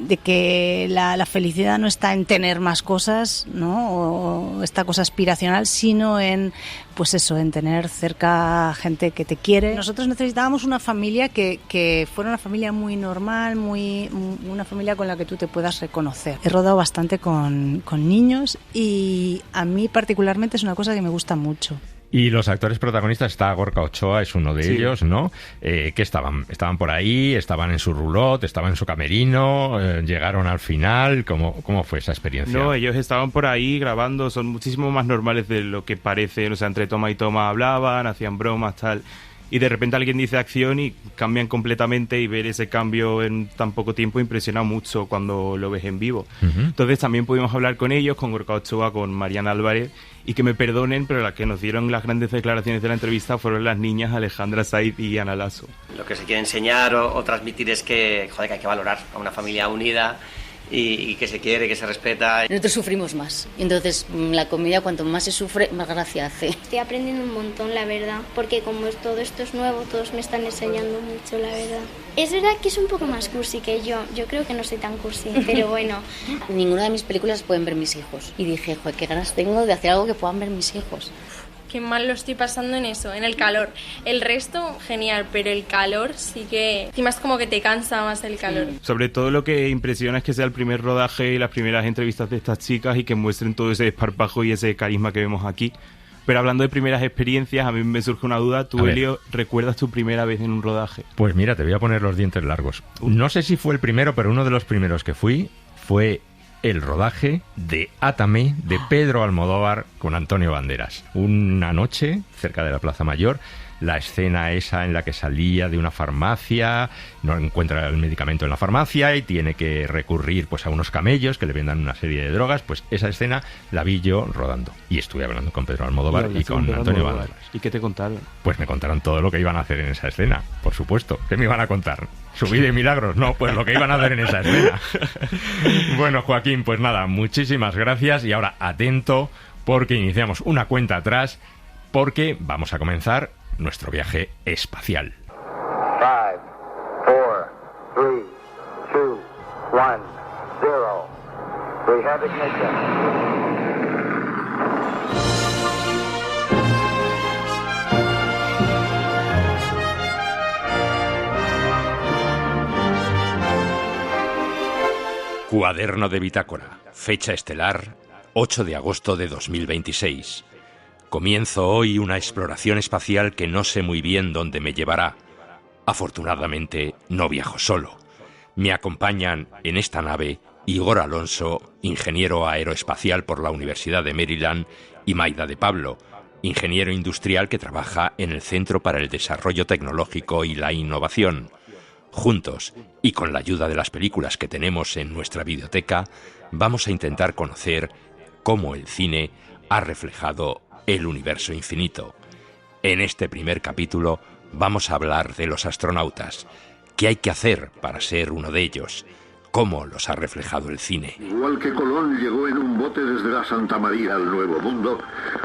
de que la felicidad no está en tener más cosas, ¿no? O esta cosa aspiracional, sino en, pues eso, en tener cerca gente que te quiere. Nosotros necesitábamos una familia que fuera una familia muy normal, una familia con la que tú te puedas reconocer. He rodado bastante con niños, y a mí particularmente es una cosa que me gusta mucho. Y los actores protagonistas, está Gorka Ochoa, es uno de ellos, ¿no? ¿Qué estaban? ¿Estaban por ahí? ¿Estaban en su roulotte? ¿Estaban en su camerino? ¿Llegaron al final? ¿Cómo fue esa experiencia? No, ellos estaban por ahí grabando, son muchísimo más normales de lo que parece. O sea, entre toma y toma hablaban, hacían bromas, tal. Y de repente alguien dice acción y cambian completamente, y ver ese cambio en tan poco tiempo impresiona mucho cuando lo ves en vivo. Entonces también pudimos hablar con ellos, con Gorka Ochoa, con Mariana Álvarez, y que me perdonen, pero las que nos dieron las grandes declaraciones de la entrevista fueron las niñas Alejandra Saiz y Ana Lasso. Lo que se quiere enseñar o transmitir es que, joder, que hay que valorar a una familia unida y que se quiere, que se respeta. Nosotros sufrimos más, entonces la comedia, cuanto más se sufre, más gracia hace. Estoy aprendiendo un montón, la verdad, porque como todo esto es nuevo, todos me están enseñando mucho, la verdad. Es verdad que es un poco más cursi que yo creo que no soy tan cursi, pero bueno. Ninguna de mis películas pueden ver mis hijos, y dije, joder, qué ganas tengo de hacer algo que puedan ver mis hijos. Qué mal lo estoy pasando en eso, en el calor. El resto, genial, pero el calor sí que... Encima es como que te cansa más el calor. Sobre todo lo que impresiona es que sea el primer rodaje y las primeras entrevistas de estas chicas, y que muestren todo ese desparpajo y ese carisma que vemos aquí. Pero hablando de primeras experiencias, a mí me surge una duda. ¿Tú, Elio, recuerdas tu primera vez en un rodaje? Pues mira, te voy a poner los dientes largos. No sé si fue el primero, pero uno de los primeros que fui fue el rodaje de Átame de Pedro Almodóvar con Antonio Banderas. Una noche cerca de la Plaza Mayor, la escena esa en la que salía de una farmacia, no encuentra el medicamento en la farmacia y tiene que recurrir pues a unos camellos que le vendan una serie de drogas, pues esa escena la vi yo rodando. Y estuve hablando con Pedro Almodóvar y con Antonio Banderas. ¿Y qué te contaron? Pues me contaron todo lo que iban a hacer en esa escena, por supuesto. ¿Qué me iban a contar? ¿Su vida y milagros? No, pues lo que iban a hacer en esa escena. Bueno, Joaquín, pues nada, muchísimas gracias y ahora atento porque iniciamos una cuenta atrás porque vamos a comenzar nuestro viaje espacial. 5, 4, 3, 2, 1, 0. We have ignition. Cuaderno de bitácora. Fecha estelar, 8 de agosto de 2026. Comienzo hoy una exploración espacial que no sé muy bien dónde me llevará. Afortunadamente, no viajo solo. Me acompañan en esta nave Igor Alonso, ingeniero aeroespacial por la Universidad de Maryland, y Maida de Pablo, ingeniero industrial que trabaja en el Centro para el Desarrollo Tecnológico y la Innovación. Juntos, y con la ayuda de las películas que tenemos en nuestra videoteca, vamos a intentar conocer cómo el cine ha reflejado el universo infinito. En este primer capítulo vamos a hablar de los astronautas. ¿Qué hay que hacer para ser uno de ellos? ¿Cómo los ha reflejado el cine? Igual que Colón llegó en un bote desde la Santa María al Nuevo Mundo,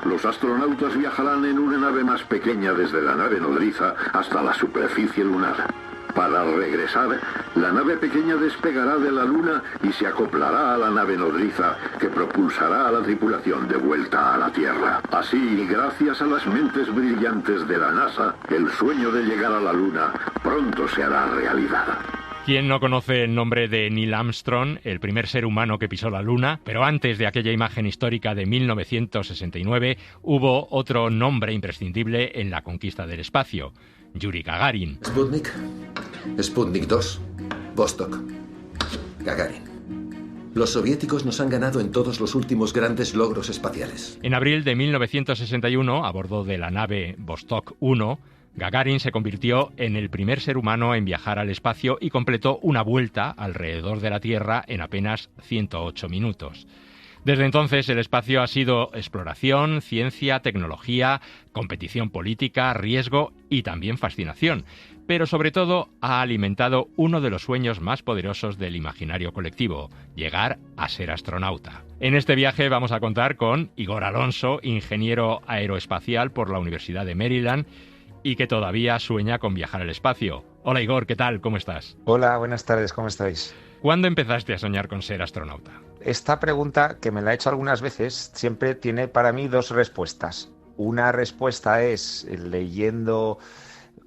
los astronautas viajarán en una nave más pequeña desde la nave nodriza hasta la superficie lunar. Para regresar, la nave pequeña despegará de la Luna y se acoplará a la nave nodriza que propulsará a la tripulación de vuelta a la Tierra. Así, gracias a las mentes brillantes de la NASA, el sueño de llegar a la Luna pronto se hará realidad. ¿Quién no conoce el nombre de Neil Armstrong, el primer ser humano que pisó la Luna? Pero antes de aquella imagen histórica de 1969, hubo otro nombre imprescindible en la conquista del espacio: Yuri Gagarin. Sputnik, Sputnik 2, Vostok, Gagarin. Los soviéticos nos han ganado en todos los últimos grandes logros espaciales. En abril de 1961, a bordo de la nave Vostok 1, Gagarin se convirtió en el primer ser humano en viajar al espacio y completó una vuelta alrededor de la Tierra en apenas 108 minutos. Desde entonces el espacio ha sido exploración, ciencia, tecnología, competición política, riesgo y también fascinación. Pero sobre todo ha alimentado uno de los sueños más poderosos del imaginario colectivo: llegar a ser astronauta. En este viaje vamos a contar con Igor Alonso, ingeniero aeroespacial por la Universidad de Maryland y que todavía sueña con viajar al espacio. Hola Igor, ¿qué tal? ¿Cómo estás? Hola, buenas tardes, ¿cómo estáis? ¿Cuándo empezaste a soñar con ser astronauta? Esta pregunta, que me la he hecho algunas veces, siempre tiene para mí dos respuestas. Una respuesta es leyendo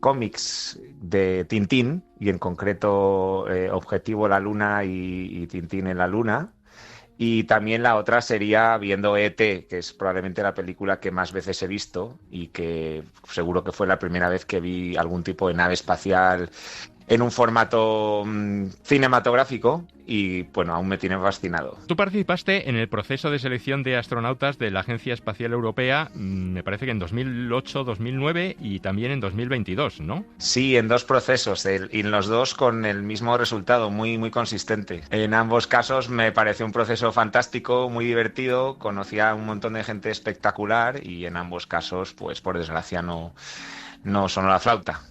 cómics de Tintín, y en concreto Objetivo la Luna y Tintín en la Luna. Y también la otra sería viendo E.T., que es probablemente la película que más veces he visto y que seguro que fue la primera vez que vi algún tipo de nave espacial en un formato cinematográfico y, bueno, aún me tiene fascinado. Tú participaste en el proceso de selección de astronautas de la Agencia Espacial Europea, me parece que en 2008, 2009 y también en 2022, ¿no? Sí, en dos procesos, y en los dos con el mismo resultado, muy, muy consistente. En ambos casos me pareció un proceso fantástico, muy divertido, conocí a un montón de gente espectacular y en ambos casos, pues por desgracia, no sonó la flauta.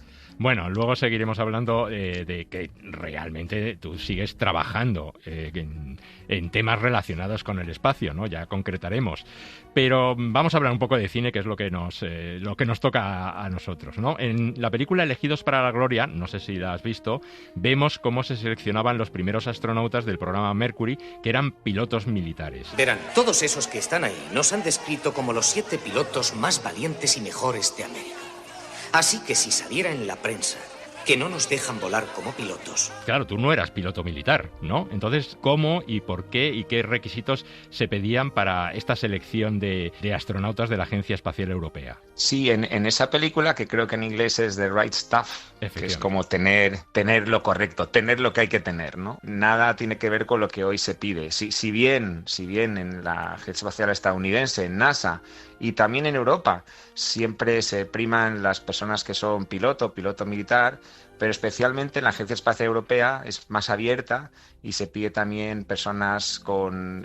Bueno, luego seguiremos hablando de que realmente tú sigues trabajando en temas relacionados con el espacio, ¿no? Ya concretaremos. Pero vamos a hablar un poco de cine, que es lo que nos toca a nosotros, ¿no? En la película Elegidos para la Gloria, no sé si la has visto, vemos cómo se seleccionaban los primeros astronautas del programa Mercury, que eran pilotos militares. Verán, todos esos que están ahí nos han descrito como los 7 pilotos más valientes y mejores de América. Así que si saliera en la prensa que no nos dejan volar como pilotos. Claro, tú no eras piloto militar, ¿no? Entonces, ¿cómo y por qué y qué requisitos se pedían para esta selección de astronautas de la Agencia Espacial Europea? Sí, en esa película, que creo que en inglés es The Right Stuff, que es como tener lo correcto, tener lo que hay que tener, ¿no? Nada tiene que ver con lo que hoy se pide. Si bien en la Agencia Espacial Estadounidense, en NASA y también en Europa, siempre se priman las personas que son piloto militar, pero especialmente en la Agencia Espacial Europea es más abierta y se pide también personas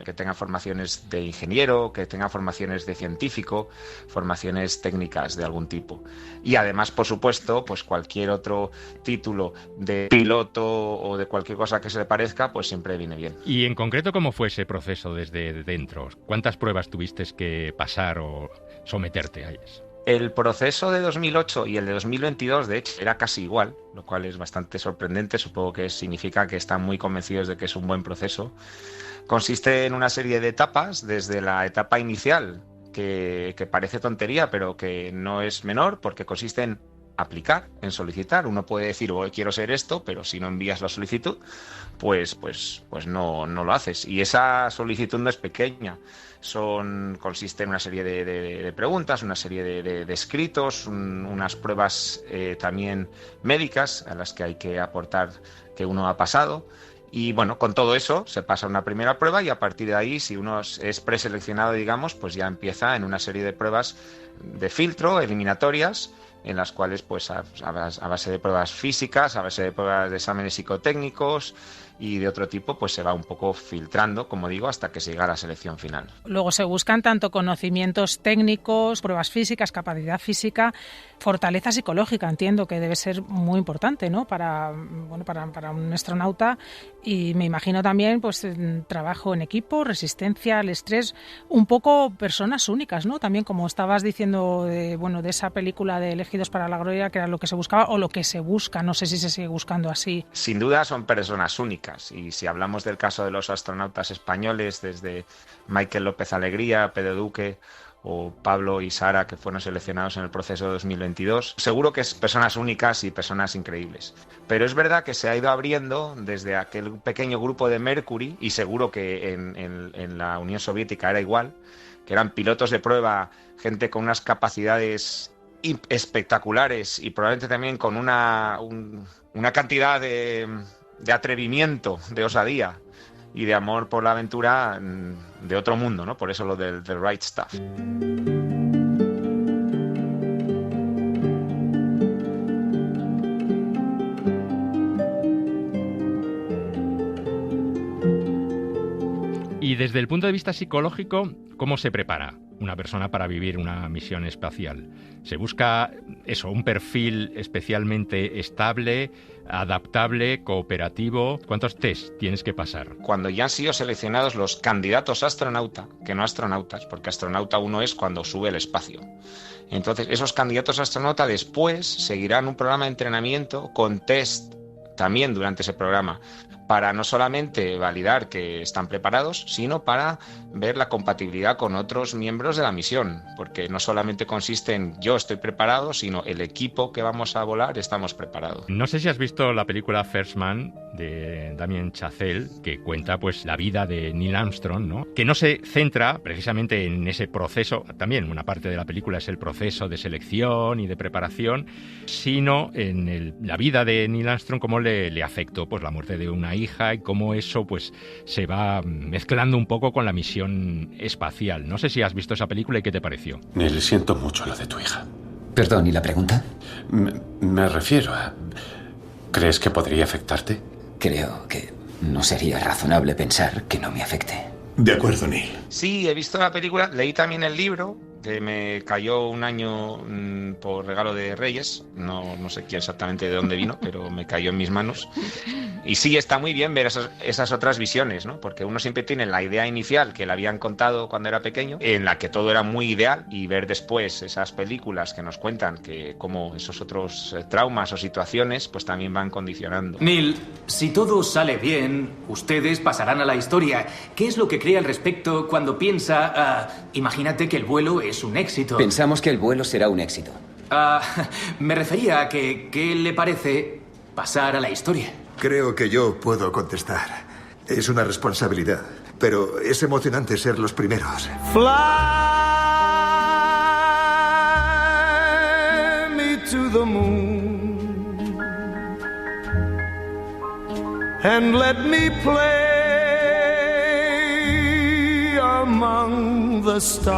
que tengan formaciones de ingeniero, que tengan formaciones de científico, formaciones técnicas de algún tipo. Y además, por supuesto, pues cualquier otro título de piloto o de cualquier cosa que se le parezca, pues siempre viene bien. Y en concreto, ¿cómo fue ese proceso desde dentro? ¿Cuántas pruebas tuviste que pasar o someterte a ellas? El proceso de 2008 y el de 2022, de hecho, era casi igual, lo cual es bastante sorprendente. Supongo que significa que están muy convencidos de que es un buen proceso. Consiste en una serie de etapas, desde la etapa inicial, que parece tontería, pero que no es menor, porque consiste en aplicar, en solicitar. Uno puede decir, quiero ser esto, pero si no envías la solicitud, pues no lo haces. Y esa solicitud no es pequeña. Consiste en una serie de preguntas, una serie de escritos, unas pruebas también médicas a las que hay que aportar que uno ha pasado. Y bueno, con todo eso se pasa una primera prueba y a partir de ahí, si uno es preseleccionado, digamos, pues ya empieza en una serie de pruebas de filtro, eliminatorias, en las cuales, pues a base de pruebas físicas, a base de pruebas de exámenes psicotécnicos y de otro tipo, pues se va un poco filtrando, como digo, hasta que se llega a la selección final. Luego se buscan tanto conocimientos técnicos, pruebas físicas, capacidad física, fortaleza psicológica, entiendo que debe ser muy importante, ¿no? Para un astronauta, y me imagino también pues trabajo en equipo, resistencia al estrés, un poco personas únicas, ¿no? También, como estabas diciendo de esa película de Elegidos para la Gloria, que era lo que se buscaba o lo que se busca, no sé si se sigue buscando así. Sin duda son personas únicas. Y si hablamos del caso de los astronautas españoles, desde Michael López Alegría, Pedro Duque o Pablo y Sara, que fueron seleccionados en el proceso de 2022, seguro que es personas únicas y personas increíbles. Pero es verdad que se ha ido abriendo desde aquel pequeño grupo de Mercury, y seguro que en la Unión Soviética era igual, que eran pilotos de prueba, gente con unas capacidades espectaculares y probablemente también con una cantidad de atrevimiento, de osadía y de amor por la aventura de otro mundo, ¿no? Por eso lo del The Right Stuff. Y desde el punto de vista psicológico, ¿cómo se prepara una persona para vivir una misión espacial? ¿Se busca un perfil especialmente estable, adaptable, cooperativo? ¿Cuántos test tienes que pasar? Cuando ya han sido seleccionados los candidatos a astronauta, que no astronautas, porque astronauta uno es cuando sube al espacio. Entonces, esos candidatos a astronauta después seguirán un programa de entrenamiento con test también durante ese programa, para no solamente validar que están preparados, sino para ver la compatibilidad con otros miembros de la misión, porque no solamente consiste en yo estoy preparado, sino el equipo que vamos a volar estamos preparados. No sé si has visto la película First Man de Damien Chazelle, que cuenta pues la vida de Neil Armstrong, ¿no? Que no se centra precisamente en ese proceso, también una parte de la película es el proceso de selección y de preparación, sino en la vida de Neil Armstrong, cómo le afectó pues la muerte de una hija y cómo eso pues se va mezclando un poco con la misión espacial. No sé si has visto esa película y qué te pareció. Neil, siento mucho lo de tu hija. Perdón, ¿y la pregunta? Me refiero a... ¿Crees que podría afectarte? Creo que no sería razonable pensar que no me afecte. De acuerdo, Neil. Sí, he visto la película, leí también el libro, que me cayó un año por regalo de Reyes, no sé quién exactamente de dónde vino, pero me cayó en mis manos. Y sí, está muy bien ver esas otras visiones, ¿no? Porque uno siempre tiene la idea inicial que le habían contado cuando era pequeño, en la que todo era muy ideal, y ver después esas películas que nos cuentan que como esos otros traumas o situaciones pues también van condicionando. Neil, si todo sale bien, ustedes pasarán a la historia. ¿Qué es lo que cree al respecto cuando piensa, imagínate que el vuelo es un éxito? Pensamos que el vuelo será un éxito. Me refería a que, ¿qué le parece pasar a la historia. Creo que yo puedo contestar. Es una responsabilidad, pero es emocionante ser los primeros. Fly me to the moon and let me play among the stars.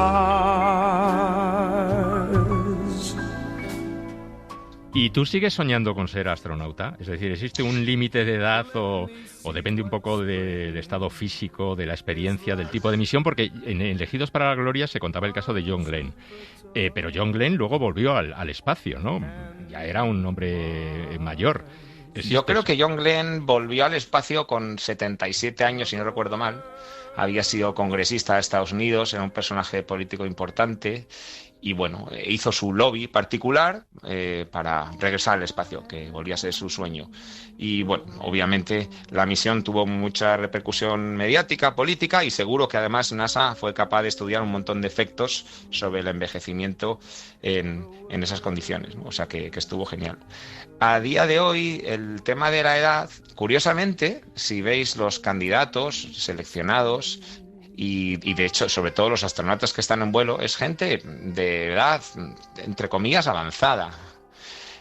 ¿Y tú sigues soñando con ser astronauta? Es decir, ¿existe un límite de edad o depende un poco del estado físico, de la experiencia, del tipo de misión? Porque en Elegidos para la Gloria se contaba el caso de John Glenn. Pero John Glenn luego volvió al espacio, ¿no? Ya era un hombre mayor. Yo creo que John Glenn volvió al espacio con 77 años, si no recuerdo mal. Había sido congresista de Estados Unidos, era un personaje político importante. Y bueno, hizo su lobby particular para regresar al espacio, que volvía a ser su sueño. Y bueno, obviamente la misión tuvo mucha repercusión mediática, política, y seguro que además NASA fue capaz de estudiar un montón de efectos sobre el envejecimiento en esas condiciones, ¿no? O sea que estuvo genial. A día de hoy, el tema de la edad, curiosamente, si veis los candidatos seleccionados, y de hecho, sobre todo los astronautas que están en vuelo, es gente de edad, entre comillas, avanzada.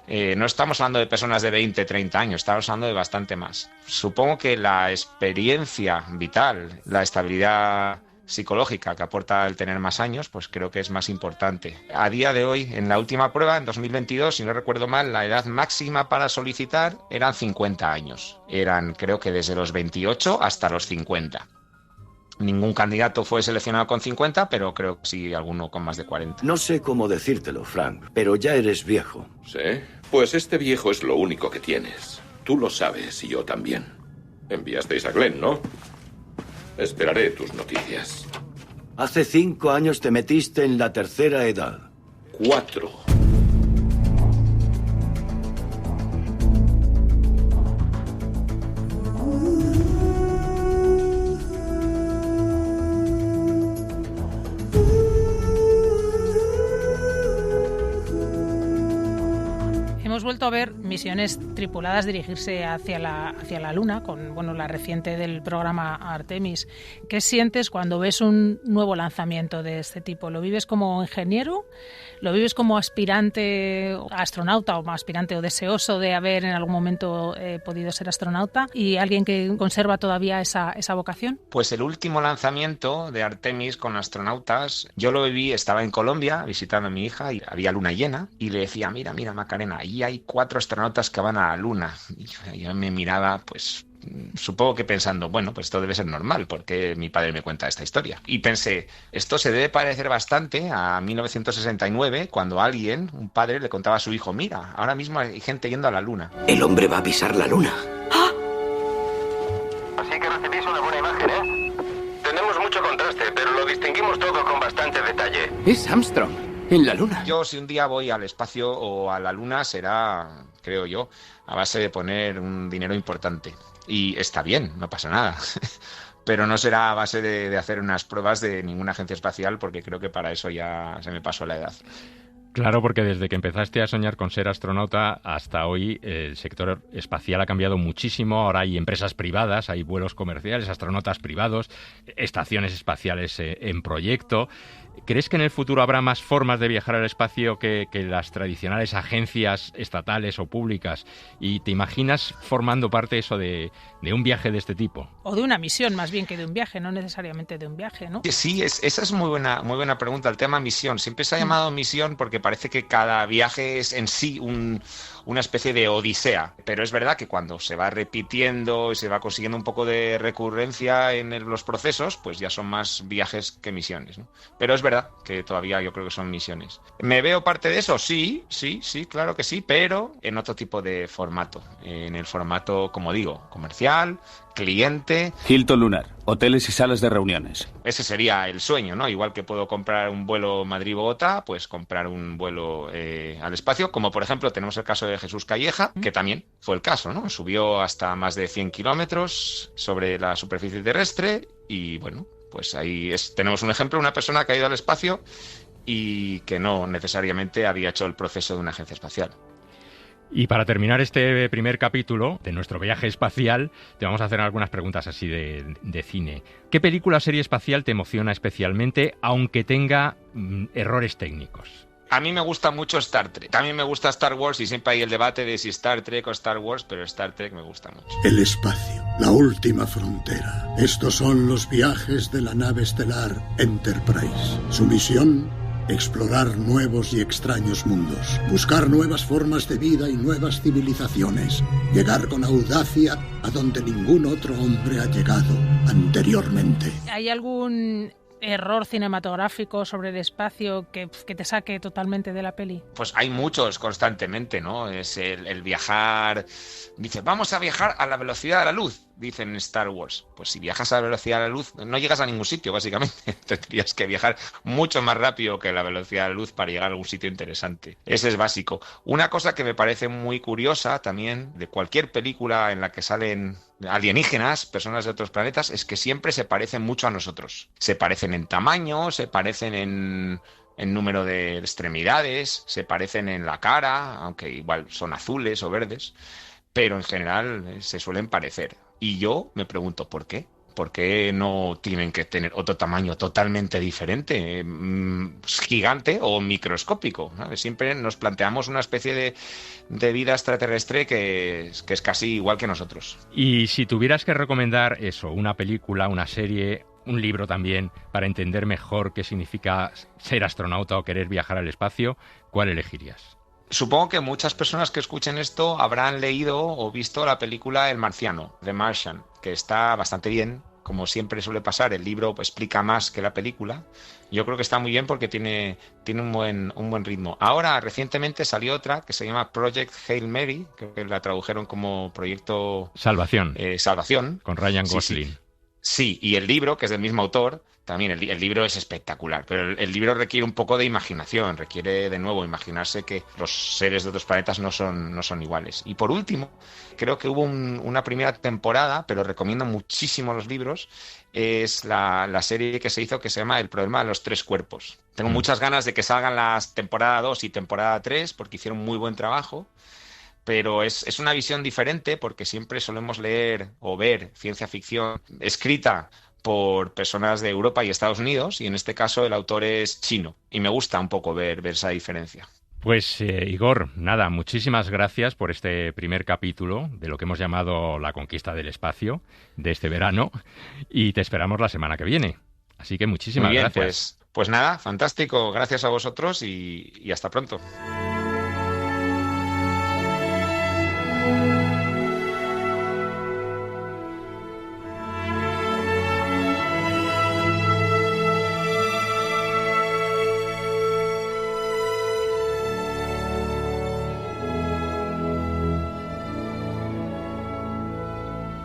No estamos hablando de personas de 20, 30 años, estamos hablando de bastante más. Supongo que la experiencia vital, la estabilidad psicológica que aporta el tener más años, pues creo que es más importante. A día de hoy, en la última prueba, en 2022, si no recuerdo mal, la edad máxima para solicitar eran 50 años. Eran, creo que desde los 28 hasta los 50. Ningún candidato fue seleccionado con 50, pero creo que sí alguno con más de 40. No sé cómo decírtelo, Frank, pero ya eres viejo. ¿Sí? Pues este viejo es lo único que tienes. Tú lo sabes y yo también. Enviasteis a Glenn, ¿no? Esperaré tus noticias. Hace 5 años te metiste en la tercera edad. 4. Hemos vuelto a ver misiones tripuladas dirigirse hacia la Luna, con la reciente del programa Artemis. ¿Qué sientes cuando ves un nuevo lanzamiento de este tipo? ¿Lo vives como ingeniero? ¿Lo vives como aspirante astronauta o aspirante o deseoso de haber en algún momento podido ser astronauta? ¿Y alguien que conserva todavía esa vocación? Pues el último lanzamiento de Artemis con astronautas, yo lo viví, estaba en Colombia visitando a mi hija y había luna llena y le decía, mira Macarena, ahí hay 4 astronautas que van a la Luna. Y yo me miraba, pues supongo que pensando, bueno, pues esto debe ser normal, porque mi padre me cuenta esta historia. Y pensé, esto se debe parecer bastante a 1969, cuando un padre le contaba a su hijo, mira, ahora mismo hay gente yendo a la Luna. El hombre va a pisar la Luna. ¡Ah! Así que recibís una buena imagen, ¿eh? Tenemos mucho contraste, pero lo distinguimos todo con bastante detalle. Es Armstrong. En la Luna. Yo, si un día voy al espacio o a la Luna, será, creo yo, a base de poner un dinero importante. Y está bien, no pasa nada. Pero no será a base de hacer unas pruebas de ninguna agencia espacial, porque creo que para eso ya se me pasó la edad. Claro, porque desde que empezaste a soñar con ser astronauta hasta hoy, el sector espacial ha cambiado muchísimo. Ahora hay empresas privadas, hay vuelos comerciales, astronautas privados, estaciones espaciales en proyecto. ¿Crees que en el futuro habrá más formas de viajar al espacio que las tradicionales agencias estatales o públicas? ¿Y te imaginas formando parte eso de un viaje de este tipo? O de una misión, más bien que de un viaje, no necesariamente de un viaje, ¿no? Sí, esa es muy buena pregunta, el tema misión. Siempre se ha llamado misión porque parece que cada viaje es en sí una especie de odisea. Pero es verdad que cuando se va repitiendo y se va consiguiendo un poco de recurrencia en los procesos, pues ya son más viajes que misiones, ¿no? Pero es verdad que todavía yo creo que son misiones. ¿Me veo parte de eso? Sí, claro que sí, pero en otro tipo de formato. En el formato, como digo, comercial, cliente. Hilton Lunar, hoteles y salas de reuniones. Ese sería el sueño, ¿no? Igual que puedo comprar un vuelo Madrid-Bogotá, pues comprar un vuelo al espacio, como por ejemplo tenemos el caso de Jesús Calleja, que también fue el caso, ¿no? Subió hasta más de 100 kilómetros sobre la superficie terrestre y bueno, pues ahí tenemos un ejemplo, una persona que ha ido al espacio y que no necesariamente había hecho el proceso de una agencia espacial. Y para terminar este primer capítulo de nuestro viaje espacial, te vamos a hacer algunas preguntas así de cine. ¿Qué película o serie espacial te emociona especialmente, aunque tenga errores técnicos? A mí me gusta mucho Star Trek. También me gusta Star Wars y siempre hay el debate de si Star Trek o Star Wars, pero Star Trek me gusta mucho. El espacio, la última frontera. Estos son los viajes de la nave estelar Enterprise. Su misión: explorar nuevos y extraños mundos, buscar nuevas formas de vida y nuevas civilizaciones, llegar con audacia a donde ningún otro hombre ha llegado anteriormente. ¿Hay algún error cinematográfico sobre el espacio que te saque totalmente de la peli? Pues hay muchos constantemente, ¿no? Es el viajar... Dice, vamos a viajar a la velocidad de la luz, dicen en Star Wars. Pues si viajas a la velocidad de la luz, no llegas a ningún sitio, básicamente. Tendrías que viajar mucho más rápido que la velocidad de la luz para llegar a algún sitio interesante. Ese es básico. Una cosa que me parece muy curiosa también de cualquier película en la que salen alienígenas, personas de otros planetas, es que siempre se parecen mucho a nosotros. Se parecen en tamaño, se parecen en número de extremidades, se parecen en la cara, aunque igual son azules o verdes, pero en general se suelen parecer. Y yo me pregunto, ¿por qué? ¿Por qué no tienen que tener otro tamaño totalmente diferente, gigante o microscópico, ¿no? Siempre nos planteamos una especie de vida extraterrestre que es casi igual que nosotros. Y si tuvieras que recomendar eso, una película, una serie, un libro también, para entender mejor qué significa ser astronauta o querer viajar al espacio, ¿cuál elegirías? Supongo que muchas personas que escuchen esto habrán leído o visto la película El Marciano, The Martian, que está bastante bien. Como siempre suele pasar, el libro explica más que la película. Yo creo que está muy bien porque tiene un buen ritmo. Ahora, recientemente salió otra que se llama Project Hail Mary, que la tradujeron como Proyecto Salvación. Salvación. Con Ryan Gosling. Sí, y el libro, que es del mismo autor, también el libro es espectacular, pero el libro requiere un poco de imaginación, requiere de nuevo imaginarse que los seres de otros planetas no son iguales. Y por último, creo que hubo una primera temporada, pero recomiendo muchísimo los libros, es la serie que se hizo que se llama El problema de los tres cuerpos. Tengo muchas ganas de que salgan las temporada 2 y temporada 3 porque hicieron muy buen trabajo. Pero es una visión diferente porque siempre solemos leer o ver ciencia ficción escrita por personas de Europa y Estados Unidos, y en este caso el autor es chino, y me gusta un poco ver esa diferencia. Pues Igor, nada, muchísimas gracias por este primer capítulo de lo que hemos llamado la conquista del espacio de este verano, y te esperamos la semana que viene. Así que muchísimas gracias. Pues nada, fantástico, gracias a vosotros y hasta pronto.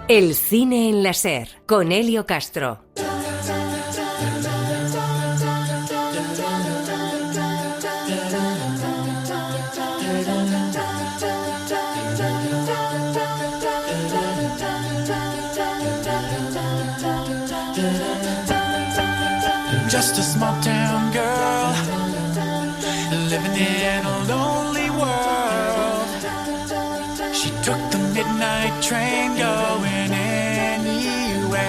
El cine en la SER, con Elio Castro. Just a small town girl living in a lonely world. She took the midnight train going anywhere.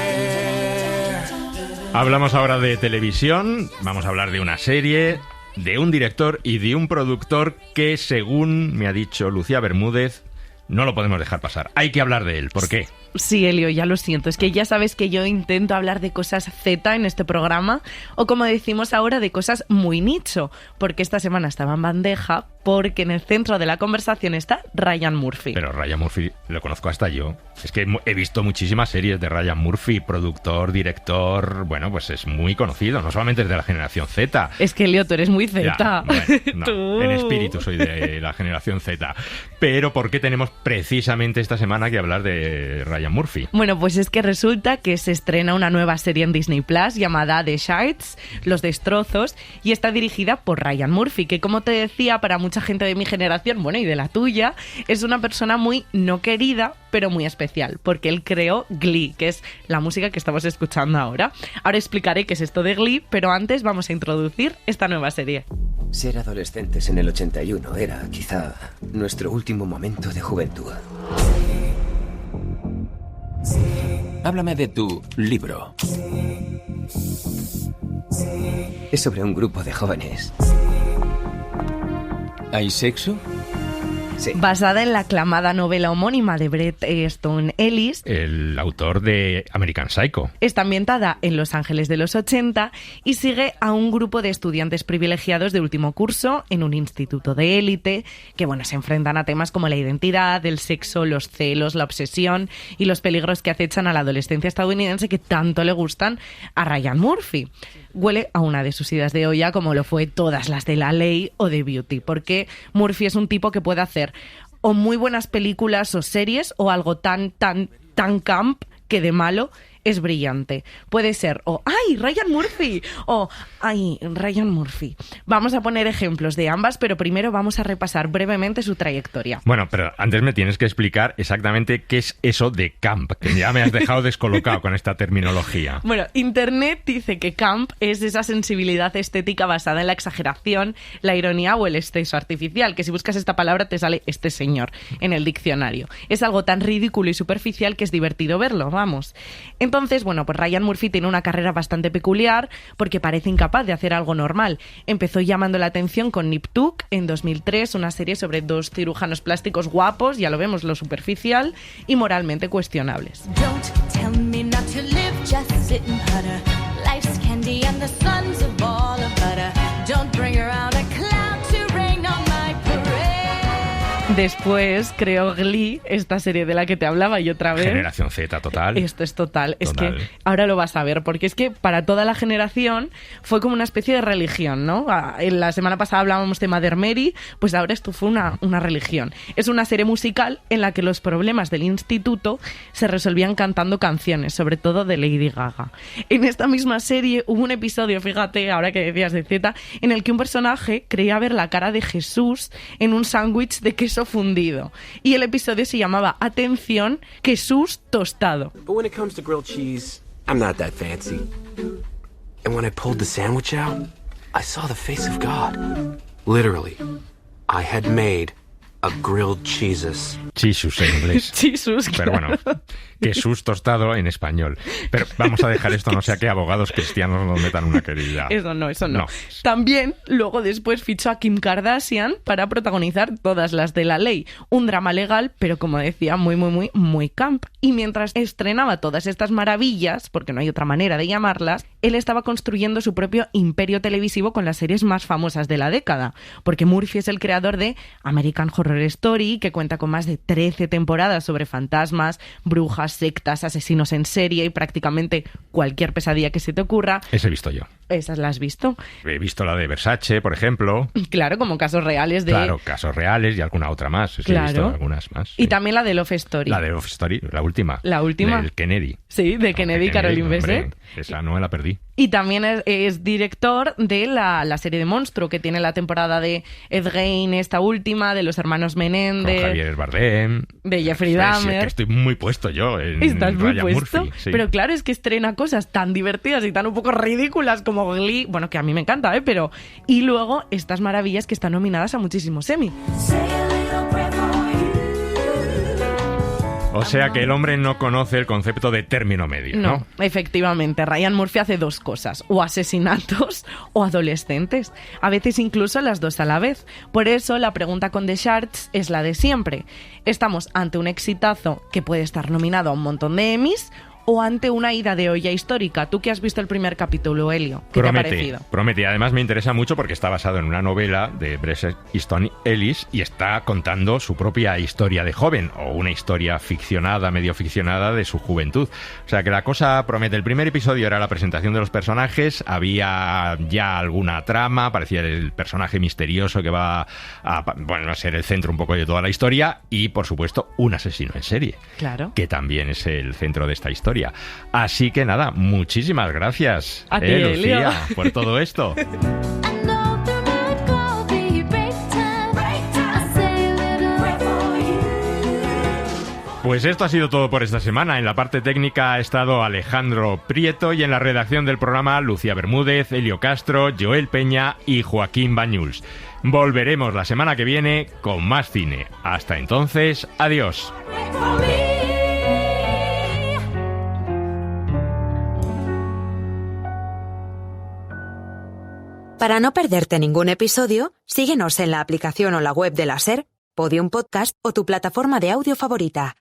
Hablamos ahora de televisión, vamos a hablar de una serie, de un director y de un productor que, según me ha dicho Lucía Bermúdez, no lo podemos dejar pasar. Hay que hablar de él. ¿Por qué? Sí, Elio, ya lo siento. Es que ya sabes que yo intento hablar de cosas Z en este programa, o como decimos ahora, de cosas muy nicho, porque esta semana estaba en bandeja, porque en el centro de la conversación está Ryan Murphy. Pero Ryan Murphy lo conozco hasta yo. Es que he visto muchísimas series de Ryan Murphy, productor, director, bueno, pues es muy conocido, no solamente es de la generación Z. Es que, Elio, tú eres muy Z. Ya, bueno, no, en espíritu soy de la generación Z. Pero ¿por qué tenemos precisamente esta semana que hablar de Ryan Murphy? Bueno, pues es que resulta que se estrena una nueva serie en Disney Plus llamada The Shards, Los Destrozos, y está dirigida por Ryan Murphy, que, como te decía, para mucha gente de mi generación, bueno, y de la tuya, es una persona muy no querida, pero muy especial, porque él creó Glee, que es la música que estamos escuchando ahora. Ahora explicaré qué es esto de Glee, pero antes vamos a introducir esta nueva serie. Ser adolescentes en el 81 era, quizá, nuestro último momento de juventud. Háblame de tu libro. Es sobre un grupo de jóvenes. ¿Hay sexo? Sí. Basada en la aclamada novela homónima de Bret Easton Ellis. El autor de American Psycho. Está ambientada en Los Ángeles de los 80 y sigue a un grupo de estudiantes privilegiados de último curso en un instituto de élite que, se enfrentan a temas como la identidad, el sexo, los celos, la obsesión y los peligros que acechan a la adolescencia estadounidense que tanto le gustan a Ryan Murphy. Huele a una de sus idas de olla, como lo fue todas las de La Ley o de Beauty, porque Murphy es un tipo que puede hacer o muy buenas películas o series o algo tan camp que de malo es brillante. Puede ser ¡ay, Ryan Murphy! O ¡ay, Ryan Murphy! Vamos a poner ejemplos de ambas, pero primero vamos a repasar brevemente su trayectoria. Bueno, pero antes me tienes que explicar exactamente qué es eso de camp, que ya me has dejado descolocado con esta terminología. Bueno, Internet dice que camp es esa sensibilidad estética basada en la exageración, la ironía o el exceso artificial, que si buscas esta palabra te sale este señor en el diccionario. Es algo tan ridículo y superficial que es divertido verlo, vamos. Entonces, pues Ryan Murphy tiene una carrera bastante peculiar porque parece incapaz de hacer algo normal. Empezó llamando la atención con Nip Tuck en 2003, una serie sobre dos cirujanos plásticos guapos, ya lo vemos, lo superficial y moralmente cuestionables. Después creó Glee, esta serie de la que te hablaba y otra vez. Generación Z, total. Esto es total. Es que ahora lo vas a ver, porque es que para toda la generación fue como una especie de religión, ¿no? En la semana pasada hablábamos de Mother Mary, pues ahora esto fue una religión. Es una serie musical en la que los problemas del instituto se resolvían cantando canciones, sobre todo de Lady Gaga. En esta misma serie hubo un episodio, fíjate, ahora que decías de Z, en el que un personaje creía ver la cara de Jesús en un sándwich de queso fundido. Y el episodio se llamaba, atención, Jesús tostado. But when it comes to grilled cheese, I'm not that fancy. And when I pulled the sandwich out, I saw the face of God. Literally, I had made a grilled Jesus. Jesus en inglés. Jesus, pero bueno, Jesús tostado en español. Pero vamos a dejar esto, no sea que abogados cristianos nos metan una querida. Eso no. También, luego después fichó a Kim Kardashian para protagonizar Todas las de la Ley. Un drama legal, pero como decía, muy camp. Y mientras estrenaba todas estas maravillas, porque no hay otra manera de llamarlas, él estaba construyendo su propio imperio televisivo con las series más famosas de la década. Porque Murphy es el creador de American Horror Story, que cuenta con más de 13 temporadas sobre fantasmas, brujas, sectas, asesinos en serie y prácticamente cualquier pesadilla que se te ocurra. Esa he visto yo. ¿Esas las has visto? He visto la de Versace, por ejemplo. Claro, como casos reales de... Claro, casos reales y alguna otra más. Sí, claro. He visto algunas más. Sí. Y también la de Love Story. La de Love Story, la última. La última. Del Kennedy. Sí, de Kennedy y Caroline Bessette. Esa no me la perdí. Y también es director de la serie de Monstruo, que tiene la temporada de Ed Gein, esta última, de los hermanos Menéndez. Con Javier Bardem. De Jeffrey Dahmer. Es que estoy muy puesto yo en ¿Estás muy Ryan puesto? Murphy. Sí. Pero claro, es que estrena cosas tan divertidas y tan un poco ridículas como Glee, bueno, que a mí me encanta, pero... Y luego estas maravillas que están nominadas a muchísimos Emmy. O sea que el hombre no conoce el concepto de término medio, ¿no? No, efectivamente. Ryan Murphy hace dos cosas, o asesinatos o adolescentes. A veces incluso las dos a la vez. Por eso la pregunta con The Shards es la de siempre. ¿Estamos ante un exitazo que puede estar nominado a un montón de Emmys o ante una ida de olla histórica? Tú que has visto el primer capítulo, Elio, ¿qué te ha parecido? Promete. Además me interesa mucho porque está basado en una novela de Bret Easton Ellis y está contando su propia historia de joven, o una historia ficcionada, medio ficcionada de su juventud. O sea que la cosa promete. El primer episodio era la presentación de los personajes, había ya alguna trama, parecía el personaje misterioso que va a ser el centro un poco de toda la historia y, por supuesto, un asesino en serie. Claro. Que también es el centro de esta historia. Así que nada, muchísimas gracias, a ti, Lucía, por todo esto. Pues esto ha sido todo por esta semana. En la parte técnica ha estado Alejandro Prieto y en la redacción del programa Lucía Bermúdez, Elio Castro, Joel Peña y Joaquín Bañuls. Volveremos la semana que viene con más cine. Hasta entonces, adiós. Para no perderte ningún episodio, síguenos en la aplicación o la web de la SER, Podium Podcast o tu plataforma de audio favorita.